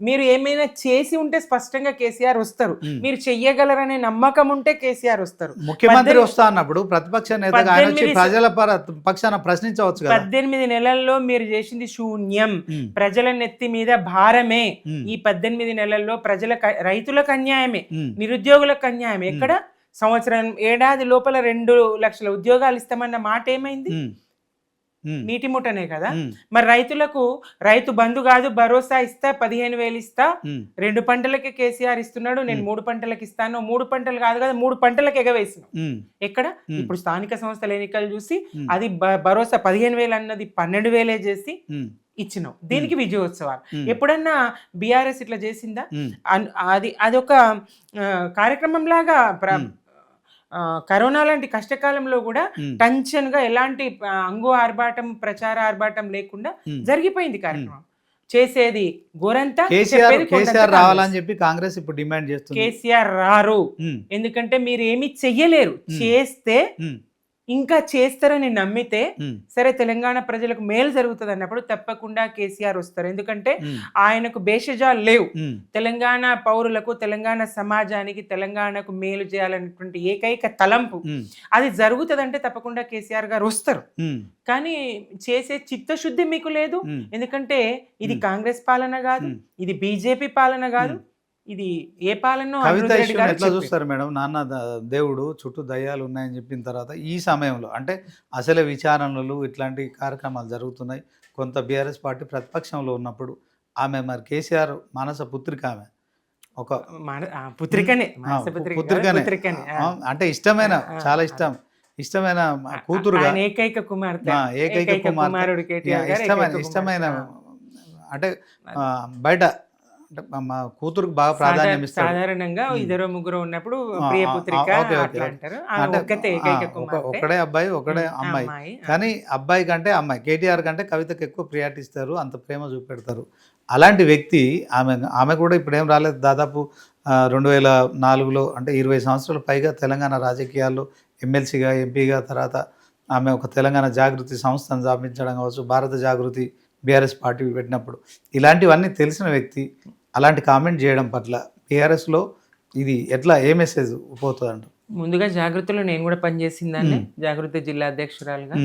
మీరు ఏమైనా చేసి ఉంటే స్పష్టంగా కేసీఆర్ వస్తారు. మీరు చెయ్యగలరనే నమ్మకం ఉంటే కేసీఆర్ వస్తారు. ముఖ్యమంత్రి వస్తా అన్నప్పుడు ప్రతిపక్ష నేతగా ప్రజల పక్షాన ప్రశ్నించవచ్చు కదా. 18 నెలల్లో మీరు చేసింది శూన్యం, ప్రజల నెత్తి మీద భారమే. ఈ 18 నెలల్లో రైతులకు అన్యాయమే, నిరుద్యోగులకు అన్యాయమే. ఎక్కడ సంవత్సరం ఏడాది లోపల 2 లక్షల ఉద్యోగాలు ఇస్తామన్న మాట ఏమైంది? నీటి ముట్టనే కదా. మరి రైతులకు రైతు బంధు కాదు, భరోసా ఇస్తా, 15,000 ఇస్తా, 2 పంటలకి కేసీఆర్ ఇస్తున్నాడు, నేను 3 పంటలకు ఇస్తాను. 3 పంటలు కాదు కదా, 3 పంటలకు ఎగవేసినాం. ఎక్కడ ఇప్పుడు స్థానిక సంస్థల ఎన్నికలు చూసి అది భరోసా 15,000 అన్నది 12,000 చేసి ఇచ్చినాం. దీనికి విజయోత్సవాలు. ఎప్పుడన్నా బీఆర్ఎస్ ఇట్లా చేసిందా? అది ఒక కార్యక్రమం లాగా కరోనా లాంటి కష్టకాలంలో కూడా ఉమ్, టెన్షన్ గా ఎలాంటి అంగు ఆర్భాటం ప్రచార ఆర్భాటం లేకుండా ఉమ్. జరిగిపోయింది కార్యక్రమం. చేసేది గోరంతా, కేసీఆర్ చెప్పేది కొండంత కేసీఆర్ కాంగ్రెస్. రావాలని చెప్పి కాంగ్రెస్ ఇప్పుడు డిమాండ్ చేస్తుంది. కేసీఆర్ రారు, ఉమ్, ఎందుకంటే మీరు ఏమి చెయ్యలేరు. చేస్తే ఉమ్, ఇంకా చేస్తారని నమ్మితే ఉమ్, సరే తెలంగాణ ప్రజలకు మేలు జరుగుతుంది అన్నప్పుడు తప్పకుండా కేసీఆర్ వస్తారు. ఎందుకంటే ఉమ్, ఆయనకు భేషజాలు లేవు. ఉమ్, తెలంగాణ పౌరులకు, తెలంగాణ సమాజానికి, తెలంగాణకు మేలు చేయాలనేటువంటి ఏకైక తలంపు ఉమ్, అది జరుగుతుందంటే తప్పకుండా కేసీఆర్ గారు వస్తారు. ఉమ్, కానీ చేసే చిత్తశుద్ధి మీకు లేదు. ఉమ్. ఎందుకంటే ఇది కాంగ్రెస్ పాలన కాదు, ఇది బీజేపీ పాలన కాదు, ఇది ఏ పాలన కవిత ఇష్యూని ఎట్లా చూస్తారు మేడం? నాన్న దేవుడు చుట్టూ దయ్యాలు ఉన్నాయని చెప్పిన తర్వాత ఈ సమయంలో అంటే అసలే విచారణలు ఇట్లాంటి కార్యక్రమాలు జరుగుతున్నాయి. కొంత బీఆర్ఎస్ పార్టీ ప్రతిపక్షంలో ఉన్నప్పుడు ఆమె మరి కేసీఆర్ మానస పుత్రిక, ఆమె ఒక పుత్రికనే, పుత్రికనే అంటే ఇష్టమైన, చాలా ఇష్టమైన కూతురుగా, ఏకైక కుమార్తె, ఏకైక కుమారుడు, ఇష్టమైన అంటే బయట అంటే మా కూతురుకు బాగా ప్రాధాన్యం ఇస్తారు. సాధారణంగా ఇద్దరు ముగ్గురు ఉన్నప్పుడు ప్రియ పుత్రిక అంటారు. ఒకడే అబ్బాయి ఒకడే అమ్మాయి, కానీ అబ్బాయి కంటే అమ్మాయి, కేటీఆర్ కంటే కవితకు ఎక్కువ ప్రియారిటీ ఇస్తారు, అంత ప్రేమ చూపెడతారు. అలాంటి వ్యక్తి ఆమె కూడా ఇప్పుడు ఏం రాలేదు. దాదాపు 2004లో అంటే 20 సంవత్సరాల పైగా తెలంగాణ రాజకీయాల్లో ఎమ్మెల్సీగా, ఎంపీగా, తర్వాత ఆమె ఒక తెలంగాణ జాగృతి సంస్థను స్థాపించడం కావచ్చు, భారత జాగృతి బీఆర్ఎస్ పార్టీ పెట్టినప్పుడు ఇలాంటివన్నీ తెలిసిన వ్యక్తి అలాంటి కామెంట్ చేయడం పట్ల బీఆర్ఎస్లో ఇది ఎట్లా, ఏ మెసేజ్ పోతుంది అంటారు? ముందుగా జాగృతిలో నేను కూడా పనిచేసిందాన్ని, జాగృతి జిల్లా అధ్యక్షురాలుగా.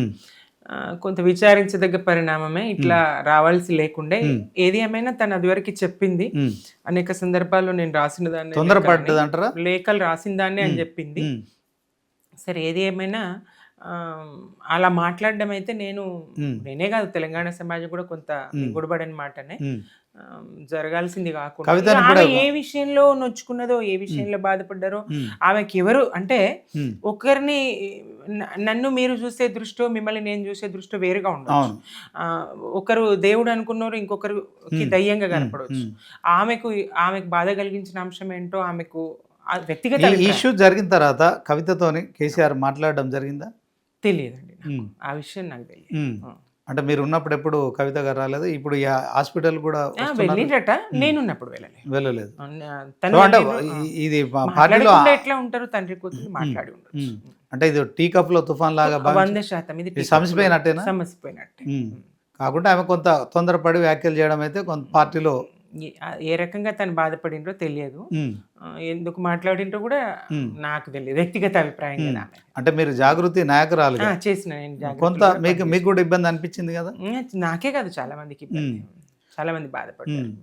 కొంత విచారించదగ్గ పరిణామమే, ఇట్లా రావాల్సి లేకుండే. ఏది ఏమైనా తను అదివరకు చెప్పింది. అనేక సందర్భాల్లో నేను రాసిన దాన్ని, తొందరపడ్డది అంటారా, లేఖలు రాసిన దాన్ని అని చెప్పింది. సరే ఏది ఏమైనా అలా మాట్లాడడం అయితే నేనే కాదు, తెలంగాణ సమాజం కూడా కొంత గుడబడని మాటనే. జరగాల్సింది కాకుండా ఆమె ఏ విషయంలో నొచ్చుకున్నదో, ఏ విషయంలో బాధపడ్డారో, ఆమెకి ఎవరు అంటే ఒకరిని నన్ను మీరు చూసే దృష్టో, మిమ్మల్ని నేను చూసే దృష్టో వేరుగా ఉండవచ్చు. ఒకరు దేవుడు అనుకున్నారు, ఇంకొకరికి దయ్యంగా కనపడవచ్చు. ఆమెకు బాధ కలిగించిన అంశం ఏంటో ఆమెకు వ్యక్తిగత ఇష్యూ జరిగిన తర్వాత కవితతోని కేసీఆర్ మాట్లాడడం జరిగిందా? తెలియదండి, ఆ విషయం నాకు తెలియదు. అంటే మీరు ఉన్నప్పుడు ఎప్పుడు కవిత గారు రాలేదు? ఇప్పుడు హాస్పిటల్ కూడా వెళ్ళిందట, నేనున్నప్పుడు వెళ్ళలేదు. అంటే ఇది పార్టీలో ఎట్లా ఉంటారు, తండ్రి కూతురు మాట్లాడి ఉండరు. అంటే ఇది టీ కప్ లో తుఫాన్ లాగా 100% ఇది సమసిపోయినట్టేనా? సమసిపోయినట్టే. కాకుండా ఆమె కొంత తొందరపడి వ్యాఖ్యలు చేయడం అయితే కొంత పార్టీలో ఏ రకంగా తను బాధపడిండ్రో తెలియదు, ఎందుకు మాట్లాడిండ్రో కూడా నాకు తెలియదు, వ్యక్తిగత అభిప్రాయం కదా. అంటే మీరు జాగృతి నాయకురాలు చేసిన కొంత మీకు కూడా ఇబ్బంది అనిపించింది కదా? నాకే కాదు, చాలా మందికి ఇబ్బంది, చాలా మంది బాధపడ్డారు.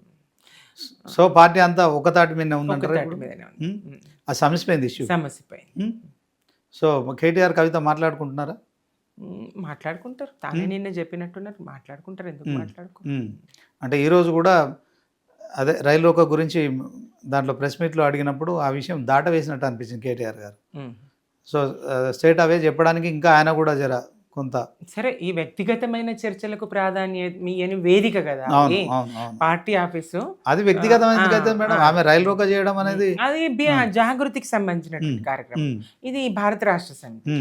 సో పార్టీ అంతా ఒక తాటి మీద ఉందంటారు, అది సమసిపోయింది, ఇష్యూ సమసిపోయింది. సో కేటీఆర్ కవిత మాట్లాడుకుంటున్నారా? మాట్లాడుకుంటారు, తానే నిన్న చెప్పినట్టున్నారు, మాట్లాడుకుంటారు, ఎందుకు మాట్లాడుకో. అంటే ఈరోజు కూడా అదే రైలు రోకో గురించి దాంట్లో ప్రెస్ మీట్లో అడిగినప్పుడు ఆ విషయం దాట వేసినట్టు అనిపించింది కేటీఆర్ గారు. సో స్ట్రేట్ అవే చెప్పడానికి ఇంకా ఆయన కూడా జర కొంత సరే, ఈ వ్యక్తిగతమైన చర్చలకు ప్రాధాన్యత వేదిక కదా పార్టీ ఆఫీసు, అది వ్యక్తిగతమైన మేడం. ఆమె రైలు రోకో చేయడం అనేది అది జాగృతికి సంబంధించినటువంటి కార్యక్రమం, ఇది భారత రాష్ట్ర సమితి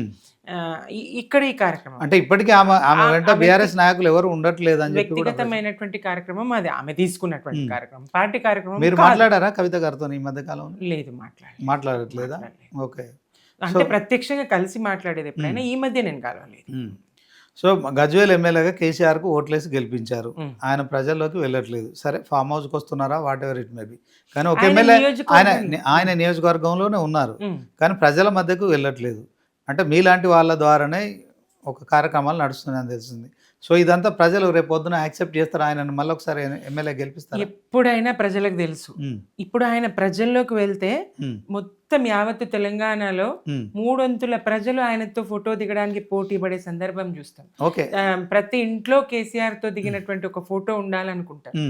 ఇక్కడ ఈ కార్యక్రమం. అంటే ఇప్పటికీ ఆమె వెంట బీఆర్ఎస్ నాయకులు ఎవరు ఉండట్లేదు అని వ్యక్తిగతమైనటువంటి కార్యక్రమం, అది ఆమె తీసుకున్నటువంటి కార్యక్రమం, పార్టీ కార్యక్రమం. మీరు మాట్లాడారా కవిత గారితో ఈ మధ్య కాలంలో? లేదు, మాట్లాడట్లేదా? ఓకే. అంటే ప్రత్యక్షంగా కలిసి మాట్లాడేది ఎప్పుడైనా, ఈ మధ్య నేను కలవలేదు. సో గజ్వేల్ ఎమ్మెల్యేగా కేసీఆర్కు ఓట్లేసి గెలిపించారు, ఆయన ప్రజల్లోకి వెళ్ళట్లేదు. సరే ఫామ్ హౌస్కి వస్తున్నారా, what ever it may be, కానీ ఒక ఎమ్మెల్యే ఆయన నియోజకవర్గంలోనే ఉన్నారు, కానీ ప్రజల మధ్యకు వెళ్ళట్లేదు. అంటే మీలాంటి వాళ్ళ ద్వారానే ఒక కార్యక్రమాలు నడుస్తున్నాయని తెలిసింది. సో ఇదంతా ప్రజలు రేపు పొద్దున యాక్సెప్ట్ చేస్తారు, ఆయన మళ్ళీ ఒకసారి ఎమ్మెల్యే గెలిపిస్తారు. ఎప్పుడైనా ప్రజలకు తెలుసు, ఇప్పుడు ఆయన ప్రజల్లోకి వెళ్తే మొత్తం యావత్తు తెలంగాణలో 3 ప్రజలు ఆయనతో ఫోటో దిగడానికి పోటీ పడే సందర్భం చూస్తాం. ప్రతి ఇంట్లో కేసీఆర్ తో దిగినటువంటి ఒక ఫోటో ఉండాలనుకుంటారు.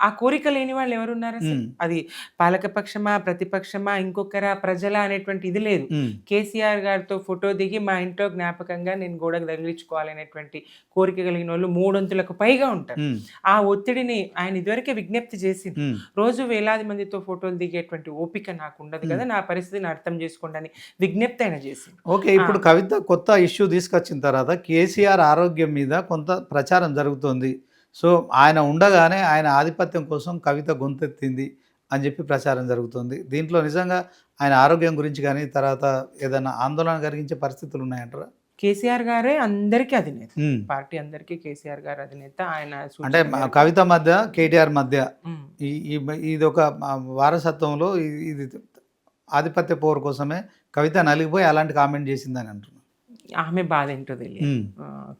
ఆ కోరిక లేని వాళ్ళు ఎవరున్నారు? అది పాలకపక్షమా, ప్రతిపక్షమా, ఇంకొకరా, ప్రజల అనేటువంటి ఇది లేదు. కేసీఆర్ గారితో ఫోటో దిగి మా ఇంట్లో జ్ఞాపకంగా నేను గోడకు తగిలించుకోవాలనేటువంటి కోరిక కలిగిన వాళ్ళు 300కు పైగా ఉంటారు. ఆ ఒత్తిడిని ఆయన ఇదివరకే విజ్ఞప్తి చేసింది. రోజు వేలాది మందితో ఫోటోలు దిగేటువంటి ఓపిక నాకు ఉండదు కదా, నా పరిస్థితి పరిస్థితిని అర్థం చేసుకోండి అని విజ్ఞప్తి ఆయన చేసింది. ఓకే, ఇప్పుడు కవిత కొత్త ఇష్యూ తీసుకొచ్చిన తర్వాత కేసీఆర్ ఆరోగ్యం మీద కొంత ప్రచారం జరుగుతుంది. సో ఆయన ఉండగానే ఆయన ఆధిపత్యం కోసం కవిత గొంతెత్తింది అని చెప్పి ప్రచారం జరుగుతుంది. దీంట్లో నిజంగా ఆయన ఆరోగ్యం గురించి కానీ తర్వాత ఏదైనా ఆందోళన కలిగించే పరిస్థితులు ఉన్నాయంటారా? కేసీఆర్ గారే అందరికీ అధినేత, పార్టీ అందరికీ కేసీఆర్ గారు అధినేత. ఆయన అంటే కవిత మధ్య కేటీఆర్ మధ్య ఇది ఒక వారసత్వంలో ఇది ఆధిపత్య పోరు కోసమే కవిత నలిగిపోయి అలాంటి కామెంట్ చేసిందని అంటున్నాను. ఆమె బాధ ఏంటో తెలియదు,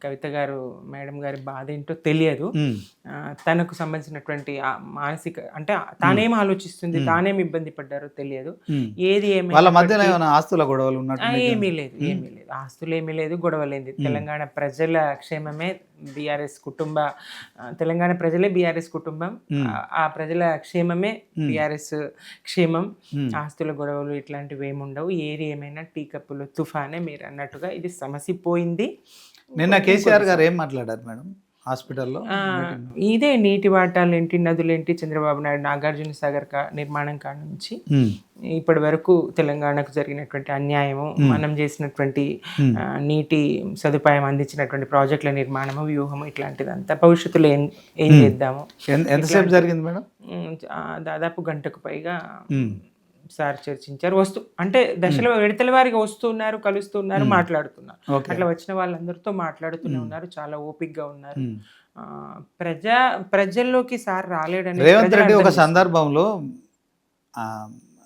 కవిత గారు మేడం గారి బాధ ఏంటో తెలియదు. తనకు సంబంధించినటువంటి మానసిక అంటే తానేం ఆలోచిస్తుంది, తానేం ఇబ్బంది పడ్డారో తెలియదు. ఏది వాళ్ళ మధ్యలో ఏమైనా ఆస్తుల గొడవలు ఉన్నట్టు? ఏమీ లేదు, ఏమీ లేదు, ఆస్తులు ఏమీ లేదు, గొడవలేంది. తెలంగాణ ప్రజల క్షేమమే బీఆర్ఎస్ కుటుంబ, తెలంగాణ ప్రజలే బీఆర్ఎస్ కుటుంబం, ఆ ప్రజల క్షేమమే బీఆర్ఎస్ క్షేమం. ఆస్తుల గొడవలు ఇట్లాంటివి ఏముండవు. ఏది ఏమైనా టీ కప్పులు తుఫానే మీరు అన్నట్టుగా ఇది సమస్య పోయింది. నిన్న కేసీఆర్ గారు ఏం మాట్లాడారు మేడం హాస్పిటల్లో? ఇదే నీటి వాటాలేంటి, నదులేంటి, చంద్రబాబు నాయుడు నాగార్జున సాగర్ నిర్మాణం కాడ నుంచి ఇప్పటి వరకు తెలంగాణకు జరిగినటువంటి అన్యాయము, మనం చేసినటువంటి నీటి సదుపాయం అందించినటువంటి ప్రాజెక్టుల నిర్మాణము, వ్యూహము, ఇట్లాంటిదంతా భవిష్యత్తులో ఏం చేద్దాము. ఎంతసేపు జరిగింది మేడం? దాదాపు గంటకు పైగా సార్ చర్చించారు. అంటే దశలో విడతల వారిగా వస్తున్నారు, కలుస్తున్నారు, మాట్లాడుతున్నారు. అట్లా వచ్చిన వాళ్ళందరితో మాట్లాడుతూనే ఉన్నారు, చాలా ఓపికగా ఉన్నారు. ప్రజల్లోకి సార్ రాలేడని రేవంత్ రెడ్డి ఒక సందర్భంలో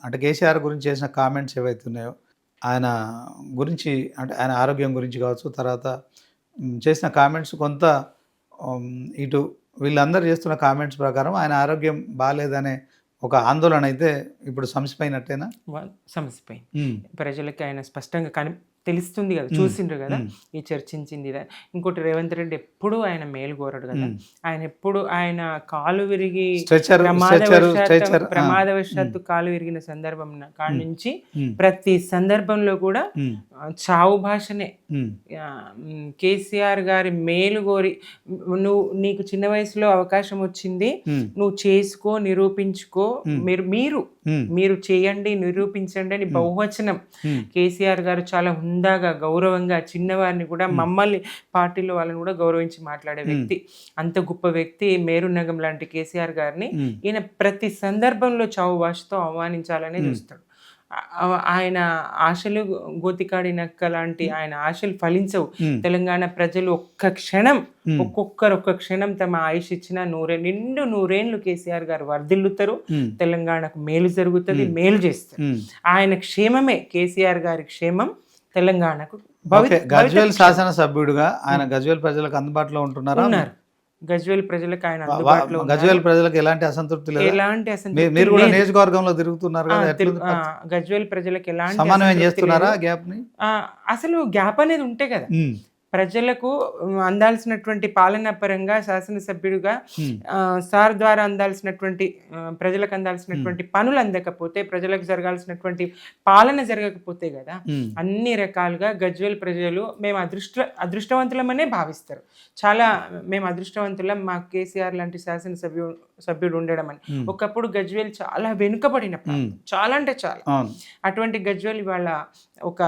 అంటే కేసీఆర్ గురించి చేసిన కామెంట్స్ ఏవైతే ఉన్నాయో ఆయన గురించి, అంటే ఆయన ఆరోగ్యం గురించి కావచ్చు, తర్వాత చేసిన కామెంట్స్ కొంత ఇటు వీళ్ళందరూ చేస్తున్న కామెంట్స్ ప్రకారం ఆయన ఆరోగ్యం బాగాలేదనే ఒక ఆందోళన అయితే ఇప్పుడు సమసిపోయినట్టేనా? సమసిపోయింది. ప్రజలకి ఆయన స్పష్టంగా తెలుస్తుంది కదా, చూసిండ్రు కదా, ఈ చర్చించింది. ఇంకోటి రేవంత్ రెడ్డి ఎప్పుడు ఆయన మేలు కోరడు కదా, ఆయన ఎప్పుడు ఆయన కాలు విరిగి ప్రమాదవశాత్తు కాలు విరిగిన సందర్భం కాడ నుంచి ప్రతి సందర్భంలో కూడా చావు భాషనే. కేసీఆర్ గారి మేలు కోరి, నీకు చిన్న వయసులో అవకాశం వచ్చింది, నువ్వు చేసుకో, నిరూపించుకో, మీరు చేయండి, నిరూపించండి అని బహువచనం. కేసీఆర్ గారు చాలా హుందాగా, గౌరవంగా చిన్నవారిని కూడా, మమ్మల్ని పార్టీలో వాళ్ళని కూడా గౌరవించి మాట్లాడే వ్యక్తి, అంత గొప్ప వ్యక్తి మేరునగం లాంటి కేసీఆర్ గారిని ఈయన ప్రతి సందర్భంలో చావు భాషతో అవమానించాలనే చూస్తాడు. ఆయన ఆశలు గోతికాడి నక్క లాంటి ఆయన ఆశలు ఫలించవు. తెలంగాణ ప్రజలు ఒక్క క్షణం, ఒక్క క్షణం తమ ఆయుష్ ఇచ్చిన నిండు నూరేళ్లు కేసీఆర్ గారు వర్ధిల్లుతారు, తెలంగాణకు మేలు జరుగుతుంది, మేలు చేస్తారు. ఆయన క్షేమమే కేసీఆర్ గారి క్షేమం తెలంగాణకు. గజ్వేల్ శాసనసభ్యుడుగా ఆయన గజ్వేల్ ప్రజలకు అందుబాటులో ఉన్నారు. గజ్వేల్ ప్రజలకు ఆయన అందుబాటులో, గజ్వేల్ ప్రజలకు ఎలాంటి అసంతృప్తి లేదు, ఎలాంటి అసంతృప్తి. మీరు కూడా నియోజకవర్గంలో తిరుగుతున్నారు కదా, గజ్వేల్ ప్రజలకు ఎలాంటి సమన్వయం చేస్తున్నారా? గ్యాప్ ని అసలు గ్యాప్ అనేది ఉంటే కదా ప్రజలకు అందాల్సినటువంటి పాలనా పరంగా శాసనసభ్యుడిగా సార్ ద్వారా అందాల్సినటువంటి, ప్రజలకు అందాల్సినటువంటి పనులు అందకపోతే, ప్రజలకు జరగాల్సినటువంటి పాలన జరగకపోతే కదా అన్ని రకాలుగా గజ్వేల్ ప్రజలు మేము అదృష్టవంతులమనే భావిస్తారు. చాలా మేము అదృష్టవంతులం, మా కేసీఆర్ లాంటి శాసనసభ్యుడు ఉండడం అని. ఒకప్పుడు గజ్వేల్ చాలా వెనుకబడిన ప్రాంతం, చాలా అంటే చాలా. అటువంటి గజ్వేల్ ఇవాళ ఒక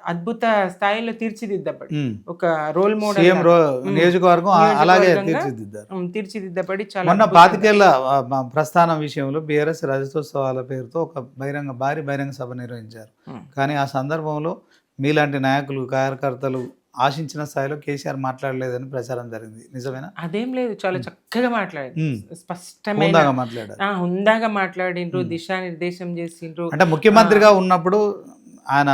అద్భుత స్థాయిలో తీర్చిదిద్దబడి, ఒక రోల్ మోడల్ నియోజకవర్గం అలాగే తీర్చిదిద్దబడి చాలా. మొన్న 25 ఏళ్ల ప్రస్థానం విషయంలో బీఆర్ఎస్ రజతోత్సవాల పేరుతో ఒక భారీ బహిరంగ సభ నిర్వహించారు. కానీ ఆ సందర్భంలో మీలాంటి నాయకులు, కార్యకర్తలు ఆశించిన స్థాయిలో కేసీఆర్ మాట్లాడలేదని ప్రచారం జరిగింది, నిజమేనా? అదేం లేదు, చాలా చక్కగా మాట్లాడారు, స్పష్టమైన హుందాగా మాట్లాడిండ్రు, దిశానిర్దేశం చేసిండ్రు. అంటే ముఖ్యమంత్రిగా ఉన్నప్పుడు ఆయన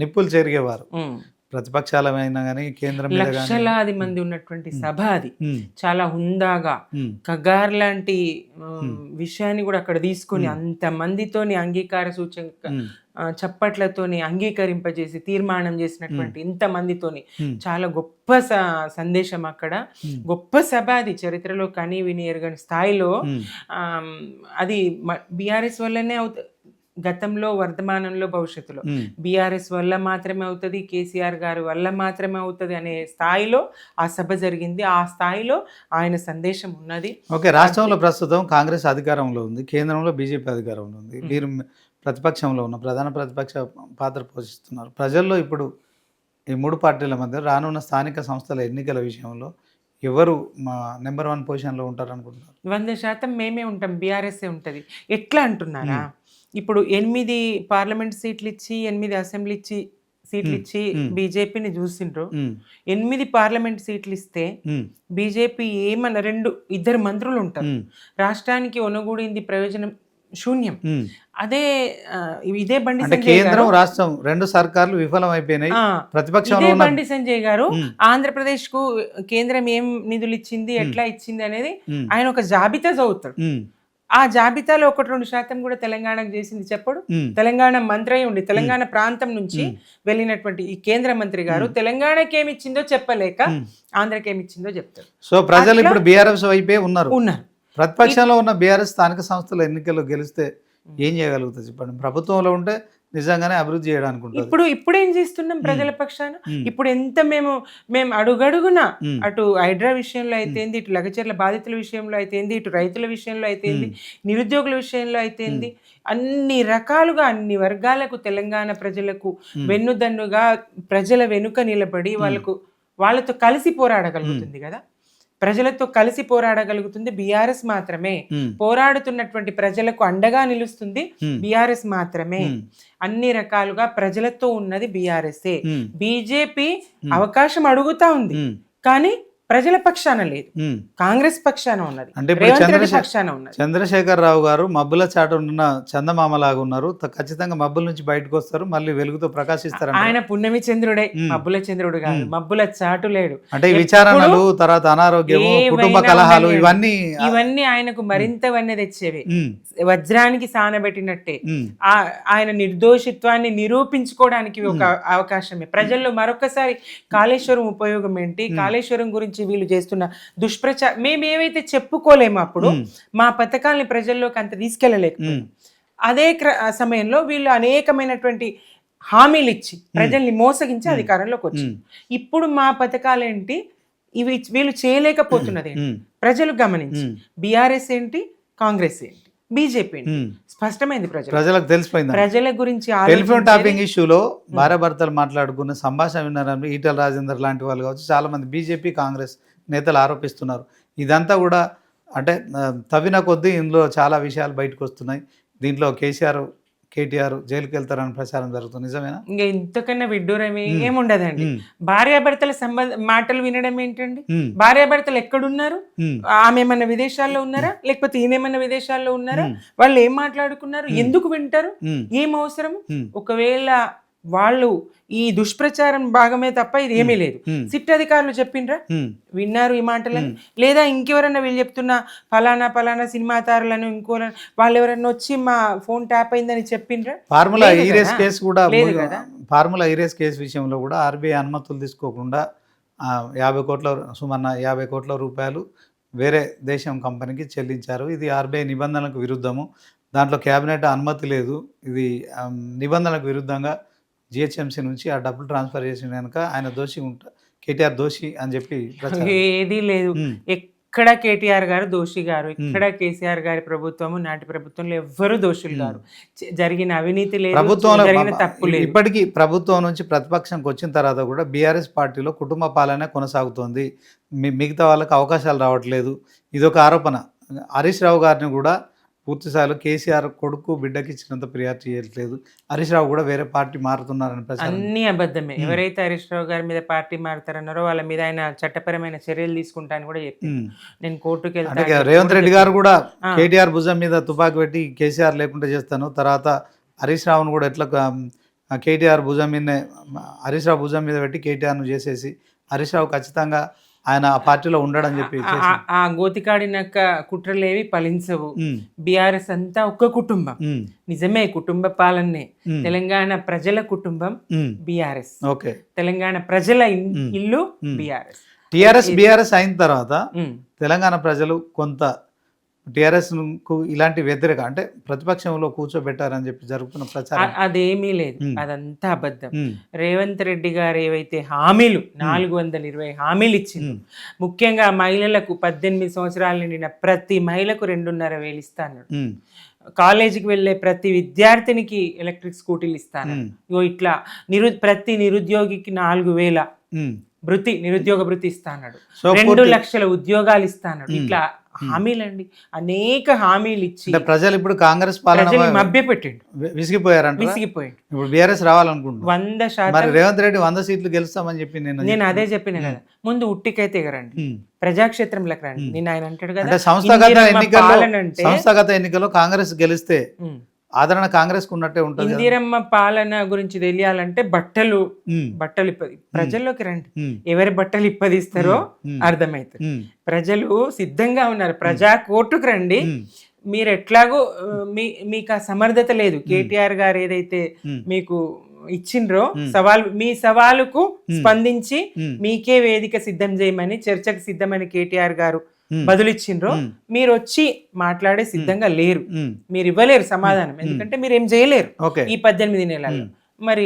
నిప్పులు చెరిగేవారు, ప్రతిపక్షాలమైనా కానీ కేంద్రం మీద లక్షలాది మంది ఉన్నటువంటి సభ అది. చాలా హుందాగా కగార్ లాంటి విషయాన్ని కూడా అక్కడ తీసుకొని అంతమందితోని అంగీకార సూచక చప్పట్లతోని అంగీకరింపజేసి తీర్మానం చేసినటువంటి ఇంతమందితోని చాలా గొప్ప సందేశం అక్కడ. గొప్ప సభ అది, చరిత్రలో కని విని ఎరగని స్థాయిలో. అది బీఆర్ఎస్ వల్లనే అవుతుంది, గతంలో, వర్తమానంలో, భవిష్యత్తులో బీఆర్ఎస్ వల్ల మాత్రమే అవుతుంది, కేసీఆర్ గారి వల్ల మాత్రమే అవుతుంది అనే స్థాయిలో ఆ సభ జరిగింది. ఆ స్థాయిలో ఆయన సందేశం ఉన్నది. ఓకే, రాష్ట్రంలో ప్రస్తుతం కాంగ్రెస్ అధికారంలో ఉంది, కేంద్రంలో బీజేపీ అధికారంలో ఉంది. మీరు ప్రతిపక్షంలో ఉన్న ప్రధాన ప్రతిపక్ష పాత్ర పోషిస్తున్నారు. ప్రజల్లో ఇప్పుడు ఈ 3 పార్టీల మధ్య రానున్న స్థానిక సంస్థల ఎన్నికల విషయంలో ఎవరు నెంబర్ 1 పొజిషన్లో ఉంటారనుకుంటున్నారు? 100% మేమే ఉంటాం, బీఆర్ఎస్ఏ ఉంటుంది. ఎట్లా అంటున్నారా, ఇప్పుడు 8 పార్లమెంట్ సీట్లు ఇచ్చి 8 అసెంబ్లీ సీట్లు ఇచ్చి బీజేపీని చూసిండ్రు. 8 పార్లమెంట్ సీట్లు ఇస్తే బీజేపీ ఏమన్నా 2 మంత్రులు ఉంటారు. రాష్ట్రానికి ఒనగూడింది ప్రయోజనం శూన్యం. అదే ఇదే బండి సంజయ్ కేంద్రం రాష్ట్రం 2 సర్కార్లు విఫలం అయిపోయినాయి. ప్రతిపక్షంలో ఇదే బండి సంజయ్ గారు ఆంధ్రప్రదేశ్ కు కేంద్రం ఏం నిధులు ఇచ్చింది, ఎట్లా ఇచ్చింది అనేది ఆయన ఒక జాబితా చదువుతాడు. ఆ జాబితాలో 1-2% కూడా తెలంగాణకు చేసింది చెప్పడు. తెలంగాణ మంత్రి అయి ఉండి తెలంగాణ ప్రాంతం నుంచి వెళ్ళినటువంటి ఈ కేంద్ర మంత్రి గారు తెలంగాణకి ఏమి ఇచ్చిందో చెప్పలేక ఆంధ్రకి ఏమి ఇచ్చిందో చెప్తారు. సో ప్రజలు ఇప్పుడు బీఆర్ఎస్ వైపే ఉన్నారు. ప్రతిపక్షంలో ఉన్న బీఆర్ఎస్ స్థానిక సంస్థల ఎన్నికల్లో గెలిస్తే ఏం చేయగలుగుతుంది చెప్పండి? ప్రభుత్వంలో ఉంటే నిజంగానే అభివృద్ధి చేయడానికి ఉంటుంది. ఇప్పుడు ఏం చేస్తున్నాం ప్రజల పక్షాన? ఇప్పుడు ఎంత మేము అడుగడుగున అటు హైడ్రా విషయంలో అయితేంది, ఇటు లగచర్ల బాధితుల విషయంలో అయితేంది, ఇటు రైతుల విషయంలో అయితేంది, నిరుద్యోగుల విషయంలో అయితేంది, అన్ని రకాలుగా అన్ని వర్గాలకు తెలంగాణ ప్రజలకు వెన్నుదన్నుగా ప్రజల వెనుక నిలబడి వాళ్ళతో కలిసి పోరాడగలుగుతుంది కదా. ప్రజలతో కలిసి పోరాడగలుగుతుంది బీఆర్ఎస్ మాత్రమే. పోరాడుతున్నటువంటి ప్రజలకు అండగా నిలుస్తుంది బీఆర్ఎస్ మాత్రమే. అన్ని రకాలుగా ప్రజలతో ఉన్నది బీఆర్ఎస్ఏ. బీజేపీ అవకాశం అడుగుతా ఉంది కానీ ప్రజల పక్షాన లేదు, కాంగ్రెస్ పక్షాన ఉన్నది, పక్షాన ఉన్నది. చంద్రశేఖర్ రావు గారు మబ్బుల చాటు ఉన్న చందమామలాగా ఉన్నారు. ఖచ్చితంగా మబ్బుల నుంచి బయటకు వస్తారు, మళ్ళీ వెలుగుతో ప్రకాశిస్తారు. ఆయన పున్నమి చంద్రుడే, మబ్బుల చంద్రుడు కాదు. మబ్బుల చాటు లేడు. అంటే విచారణలు, తర్వాత అనారోగ్యం, కుటుంబ కలహాలు, ఇవన్నీ ఆయనకు మరింత వన్నె తెచ్చేవి. వజ్రానికి సానబెట్టినట్టే ఆయన నిర్దోషిత్వాన్ని నిరూపించుకోవడానికి ఒక అవకాశమే. ప్రజల్లో మరొకసారి కాళేశ్వరం ఉపయోగం ఏంటి, కాళేశ్వరం గురించి వీళ్ళు చేస్తున్న దుష్ప్రచారం మేము ఏవైతే చెప్పుకోలేము, అప్పుడు మా పథకాలని ప్రజల్లోకి అంత తీసుకెళ్ళలేకపోయాం. అదే సమయంలో వీళ్ళు అనేకమైనటువంటి హామీలు ఇచ్చి ప్రజల్ని మోసగించి అధికారంలోకి వచ్చింది. ఇప్పుడు మా పథకాలేంటి, ఇవి వీళ్ళు చేయలేకపోతున్నది ప్రజలు గమనించి బీఆర్ఎస్ ఏంటి, కాంగ్రెస్ ఏంటి, బీజేపీ స్పష్టమైంది. ప్రజలకు తెలిసిపోయింది. ప్రజల గురించి టెలిఫోన్ టాపింగ్ ఇష్యూలో భార్యాభర్తలు మాట్లాడుకున్న సంభాషణ విన్నారని ఈటల రాజేందర్ లాంటి వాళ్ళు కావచ్చు, చాలా మంది బీజేపీ కాంగ్రెస్ నేతలు ఆరోపిస్తున్నారు. ఇదంతా కూడా అంటే తవ్విన కొద్దీ ఇందులో చాలా విషయాలు బయటకు వస్తున్నాయి. దీంట్లో కేటీఆర్ జైలుకి వెళ్తారని ప్రచారం జరుగుతుంది. నిజమేనా? ఇంకా ఇంతకన్నా విడ్డూరం ఏముండదండి. భార్యాభర్తల మాటలు వినడం ఏంటండి? భార్యాభర్తలు ఎక్కడున్నారు? ఆమె ఏమన్నా విదేశాల్లో ఉన్నారా, లేకపోతే ఈయనేమన్నా విదేశాల్లో ఉన్నారా? వాళ్ళు ఏం మాట్లాడుకున్నారు? ఎందుకు వింటారు? ఏం అవసరం? ఒకవేళ వాళ్ళు ఈ దుష్ప్రచారం భాగమే తప్ప ఇది ఏమీ లేదు. సిట్ అధికారులు చెప్పిండ్రా, విన్నారు ఈ మాటలను? లేదా ఇంకెవరన్నా వీళ్ళు చెప్తున్నా ఫలానా సినిమా తారులను ఇంకో వాళ్ళు ఎవరన్నా వచ్చి మా ఫోన్ ట్యాప్ అయిందని చెప్పిండ్రా? ఫార్ములా ఈరేస్ కేసు కూడా, ఫార్ములా ఈరేస్ కేసు విషయంలో కూడా ఆర్బీఐ అనుమతులు తీసుకోకుండా 50 కోట్ల రూపాయలు వేరే దేశం కంపెనీకి చెల్లించారు. ఇది ఆర్బీఐ నిబంధనలకు విరుద్ధము. దాంట్లో క్యాబినెట్ అనుమతి లేదు. ఇది నిబంధనలకు విరుద్ధంగా జిహెచ్ఎంసీ నుంచి ఆ డబ్బులు ట్రాన్స్ఫర్ చేసిన కనుక ఆయన దోషి కేటీఆర్ దోషి అని చెప్పి ఏదీ లేదు. ఎక్కడ కేటీఆర్ గారు దోషి గారు, ఇక్కడ కేసీఆర్ గారి ప్రభుత్వము నాటి ప్రభుత్వంలో ఎవ్వరు దోషులు గారు. జరిగిన అవినీతి లేదు, ప్రభుత్వంలో జరిగిన తప్పు లేదు. ఇప్పటికీ ప్రభుత్వం నుంచి ప్రతిపక్షంకి వచ్చిన తర్వాత కూడా బీఆర్ఎస్ పార్టీలో కుటుంబ పాలన కొనసాగుతోంది. మిగతా వాళ్ళకి అవకాశాలు రావట్లేదు. ఇదొక ఆరోపణ. హరీష్ రావు గారిని కూడా పూర్తిస్థాయిలో కేసీఆర్ కొడుకు బిడ్డకి ఇచ్చినంత ప్రియారిటీ చేయట్లేదు. హరీష్ రావు కూడా వేరే పార్టీ మారుతున్నారని ప్రచారం. అన్ని అబద్ధమే. ఎవరైతే హరీష్ రావు గారి మీద పార్టీ మారుతారన్నారో వాళ్ళ మీద ఆయన చట్టపరమైన చర్యలు తీసుకుంటాను కూడా చెప్పింది. నేను కోర్టుకు వెళ్తాను. రేవంత్ రెడ్డి గారు కూడా కేటీఆర్ భుజం మీద తుపాకి పెట్టి కేసీఆర్ లేకుండా చేస్తాను, తర్వాత హరీష్ రావును కూడా ఎట్లా కేటీఆర్ భుజం మీద హరీష్ రావు భుజం మీద పెట్టి కేటీఆర్ను చేసేసి హరీష్ రావు ఖచ్చితంగా ఆయన ఆ పార్టీలో ఉండడని చెప్పి ఆ గోతికాడినక్క కుట్రలేవి ఫలించవు. బీఆర్ఎస్ అంతా ఒక్క కుటుంబం. నిజమే, కుటుంబ పాలనే. తెలంగాణ ప్రజల కుటుంబం బీఆర్ఎస్. తెలంగాణ ప్రజల ఇల్లు బీఆర్ఎస్. బీఆర్ఎస్ అయిన తర్వాత తెలంగాణ ప్రజలు కొంత టీఆర్ఎస్ కు ఇలాంటి వ్యతిరేక అంటే ప్రతిపక్షంలో కూర్చోబెట్టారని చెప్పి జరుగుతున్న ప్రచారం అదేమీ లేదు. అదంతా అబద్ధం. రేవంత్ రెడ్డి గారు ఏవైతే హామీలు 420 హామీలు ఇచ్చింది, ముఖ్యంగా మహిళలకు 18 సంవత్సరాలు నిండిన ప్రతి మహిళకు 2,500 ఇస్తాను. కాలేజీకి వెళ్ళే ప్రతి విద్యార్థినికి ఎలక్ట్రిక్ స్కూటీలు ఇస్తాను. ఇగో ఇట్లా ప్రతి నిరుద్యోగికి 4,000 నిరుద్యోగ భృతి ఇస్తాడు. 2 లక్షల ఉద్యోగాలు ఇస్తాడు. ఇట్లా హామీలండి, అనేక హామీలు ఇచ్చి ప్రజలు ఇప్పుడు కాంగ్రెస్ పాలన మభ్య పెట్టిండు, విసిగిపోయారు. ఇప్పుడు బీఆర్ఎస్ రావాలనుకుంటున్నారు. 100%. రేవంత్ రెడ్డి 100 సీట్లు గెలుస్తామని చెప్పి నేను అదే చెప్పిన కదా, ముందు ఉట్టికైతే ఎగరండి, ప్రజాక్షేత్రంలోకి రండి. నేను ఆయన అంటాడు కదా, సంస్థాగత ఎన్నికల్లో కాంగ్రెస్ గెలిస్తే ఆదరణ కాంగ్రెస్ కు ఉన్నట్టే ఉంటుంది. ఇందిరమ్మ పాలన గురించి తెలియాలంటే బట్టలు ఇప్పది, ప్రజల్లోకి రండి, ఎవరి బట్టలు ఇప్పదిస్తారో అర్థమవుతుంది. ప్రజలు సిద్ధంగా ఉన్నారు, ప్రజా కోర్టుకు రండి. మీరు ఎట్లాగో మీకు ఆ సమర్థత లేదు. కేటీఆర్ గారు ఏదైతే మీకు ఇచ్చిండ్రో మీ సవాలుకు స్పందించి మీకే వేదిక సిద్ధం చేయమని, చర్చకు సిద్ధమని కేటీఆర్ గారు బదులిచ్చిండ్రో, మీరు వచ్చి మాట్లాడే సిద్ధంగా లేరు. మీరు ఇవ్వలేరు సమాధానం, ఎందుకంటే మీరు ఏం చేయలేరు ఈ 18 నెలల్లో. మరి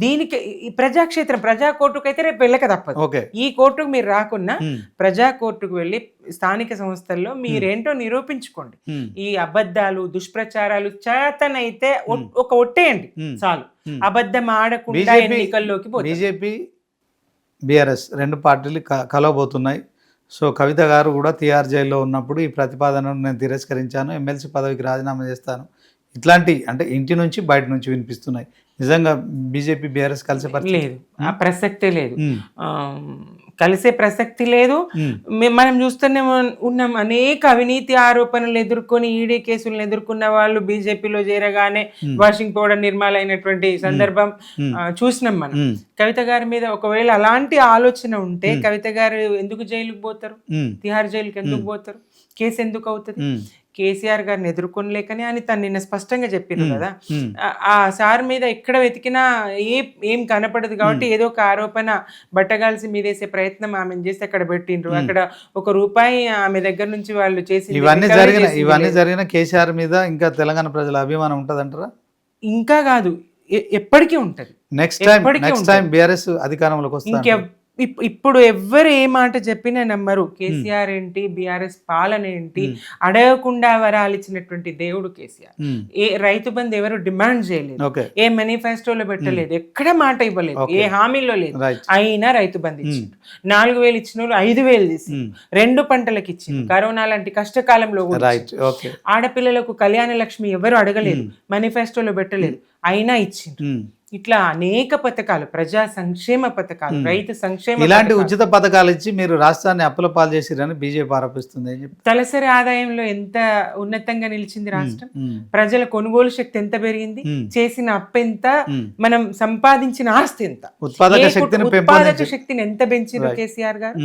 దీనికి ప్రజాక్షేత్రం, ప్రజా కోర్టుకు అయితే రేపు వెళ్ళక తప్పదు. ఈ కోర్టుకు మీరు రాకున్నా ప్రజా కోర్టుకు వెళ్ళి స్థానిక సంస్థల్లో మీరేంటో నిరూపించుకోండి. ఈ అబద్ధాలు, దుష్ప్రచారాలు చేతనైతే ఒక ఒట్టేయండి చాలు. అబద్ధం ఆడకుండా ఎన్నికల్లోకి పోయి బీజేపీ బీఆర్ఎస్ 2 పార్టీలు కలవబోతున్నాయి. సో కవిత గారు కూడా తిహార్ జైల్లో ఉన్నప్పుడు ఈ ప్రతిపాదనను నేను తిరస్కరించాను, ఎమ్మెల్సీ పదవికి రాజీనామా చేస్తాను, ఇట్లాంటి అంటే ఇంటి నుంచి బయట నుంచి వినిపిస్తున్నాయి. నిజంగా బీజేపీ బీఆర్ఎస్ కలిసే లేదు, ఆ ప్రసక్తే లేదు, కలిసే ప్రసక్తి లేదు. మనం చూస్తూనే ఉన్నాం, అనేక అవినీతి ఆరోపణలు ఎదుర్కొని ఈడీ కేసులను ఎదుర్కొన్న వాళ్ళు బీజేపీలో చేరగానే వాషింగ్ పౌడర్ నిర్మాలైనటువంటి సందర్భం చూసినాం మనం. కవిత గారి మీద ఒకవేళ అలాంటి ఆలోచన ఉంటే కవిత గారు ఎందుకు జైలుకు పోతారు, తిహార్ జైలుకి ఎందుకు పోతారు, కేసు ఎందుకు అవుతుంది? కేసీఆర్ గారిని ఎదుర్కొనలేకనే అని తను నిన్న స్పష్టంగా చెప్పింది కదా. ఆ సార్ మీద ఎక్కడ వెతికినా ఏం కనపడదు కాబట్టి ఏదో ఒక ఆరోపణ బట్టగాల్సి మీదేసే ప్రయత్నం ఆమె చేసి అక్కడ పెట్టిండ్రు. అక్కడ ₹1 ఆమె దగ్గర నుంచి వాళ్ళు చేసి ఇవన్నీ జరిగిన కేసీఆర్ మీద ఇంకా తెలంగాణ ప్రజల అభిమానం ఉంటదంటారా? ఇంకా కాదు, ఎప్పటికీ ఉంటది. నెక్స్ట్ టైం బీఆర్ఎస్ అధికారంలోకి వస్తుంది. ఇప్పుడు ఎవ్వరు ఏ మాట చెప్పినా నమ్మరు. కేసీఆర్ ఏంటి, బీఆర్ఎస్ పాలన ఏంటి, అడగకుండా వరాలు ఇచ్చినటువంటి దేవుడు కేసీఆర్. ఏ రైతు బంధు ఎవరు డిమాండ్ చేయలేదు, ఏ మేనిఫెస్టోలో పెట్టలేదు, ఎక్కడ మాట ఇవ్వలేదు, ఏ హామీలో లేదు, అయినా రైతు బంధు ఇచ్చిండు. 4,000 ఇచ్చిన వాళ్ళు 5,000 తీసి 2 పంటలకు ఇచ్చింది. కరోనా లాంటి కష్టకాలంలో ఆడపిల్లలకు కళ్యాణ లక్ష్మి ఎవరు అడగలేదు, మేనిఫెస్టోలో పెట్టలేదు, అయినా ఇచ్చిండ్రు. ఇట్లా అనేక పథకాలు, ప్రజా సంక్షేమ పథకాలు, రైతు సంక్షేమ, ఇలాంటి ఉచిత పథకాలు ఇచ్చి మీరు రాష్ట్రాన్ని అప్పుల పాలు చేసిరని బీజేపీ ఆరోపిస్తుంది. తలసరి ఆదాయంలో ఎంత ఉన్నతంగా నిలిచింది రాష్ట్రం, ప్రజల కొనుగోలు శక్తి ఎంత పెరిగింది, చేసిన అప్పు ఎంత, మనం సంపాదించిన ఆస్తి ఎంత, ఉత్పాదక శక్తిని ఎంత పెంచారు కేసీఆర్ గారు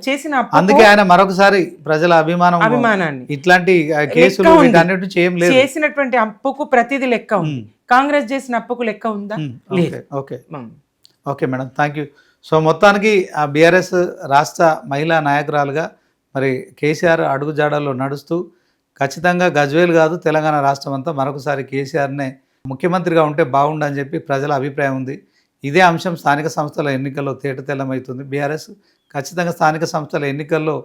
చేసిన అప్పు. అందుకే ఆయన మరొకసారి ప్రజల అభిమానాన్ని ఇట్లాంటి కేసులు చేసినటువంటి అప్పుకు ప్రతిదీ లెక్క ఉంది. కాంగ్రెస్ చేసిన అప్పుకు లెక్క ఉందా? లేదు. Okay madam, thank you. So మొత్తానికి ఆ బీఆర్ఎస్ రాష్ట్ర మహిళా నాయకురాలుగా మరి కేసీఆర్ అడుగుజాడల్లో నడుస్తూ ఖచ్చితంగా గజ్వేల్ కాదు తెలంగాణ రాష్ట్రం అంతా మరొకసారి కేసీఆర్నే ముఖ్యమంత్రిగా ఉంటే బాగుండని చెప్పి ప్రజల అభిప్రాయం ఉంది. ఇదే అంశం స్థానిక సంస్థల ఎన్నికల్లో తేటతెల్లమవుతుంది. బీఆర్ఎస్ ఖచ్చితంగా స్థానిక సంస్థల ఎన్నికల్లో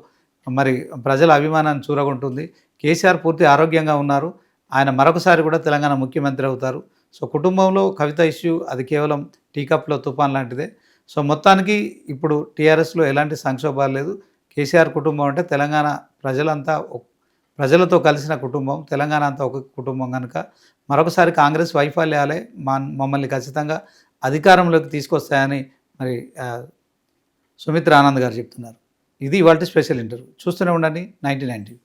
మరి ప్రజల అభిమానాన్ని చూరగొంటుంది. కేసీఆర్ పూర్తి ఆరోగ్యంగా ఉన్నారు, ఆయన మరొకసారి కూడా తెలంగాణ ముఖ్యమంత్రి అవుతారు. సో కుటుంబంలో కవిత ఇష్యూ అది కేవలం టీకప్లో తుఫాన్ లాంటిదే. సో మొత్తానికి ఇప్పుడు టీఆర్ఎస్లో ఎలాంటి సంక్షోభాలు లేదు. కేసీఆర్ కుటుంబం అంటే తెలంగాణ ప్రజలతో కలిసిన కుటుంబం, తెలంగాణ అంతా ఒక కుటుంబం కనుక మరొకసారి కాంగ్రెస్ వైఫల్యాలే మమ్మల్ని ఖచ్చితంగా అధికారంలోకి తీసుకొస్తాయని మరి సుమిత్ర ఆనంద్ గారు చెప్తున్నారు. ఇది ఇవాళ స్పెషల్ ఇంటర్వ్యూ. చూస్తూనే ఉండండి 99.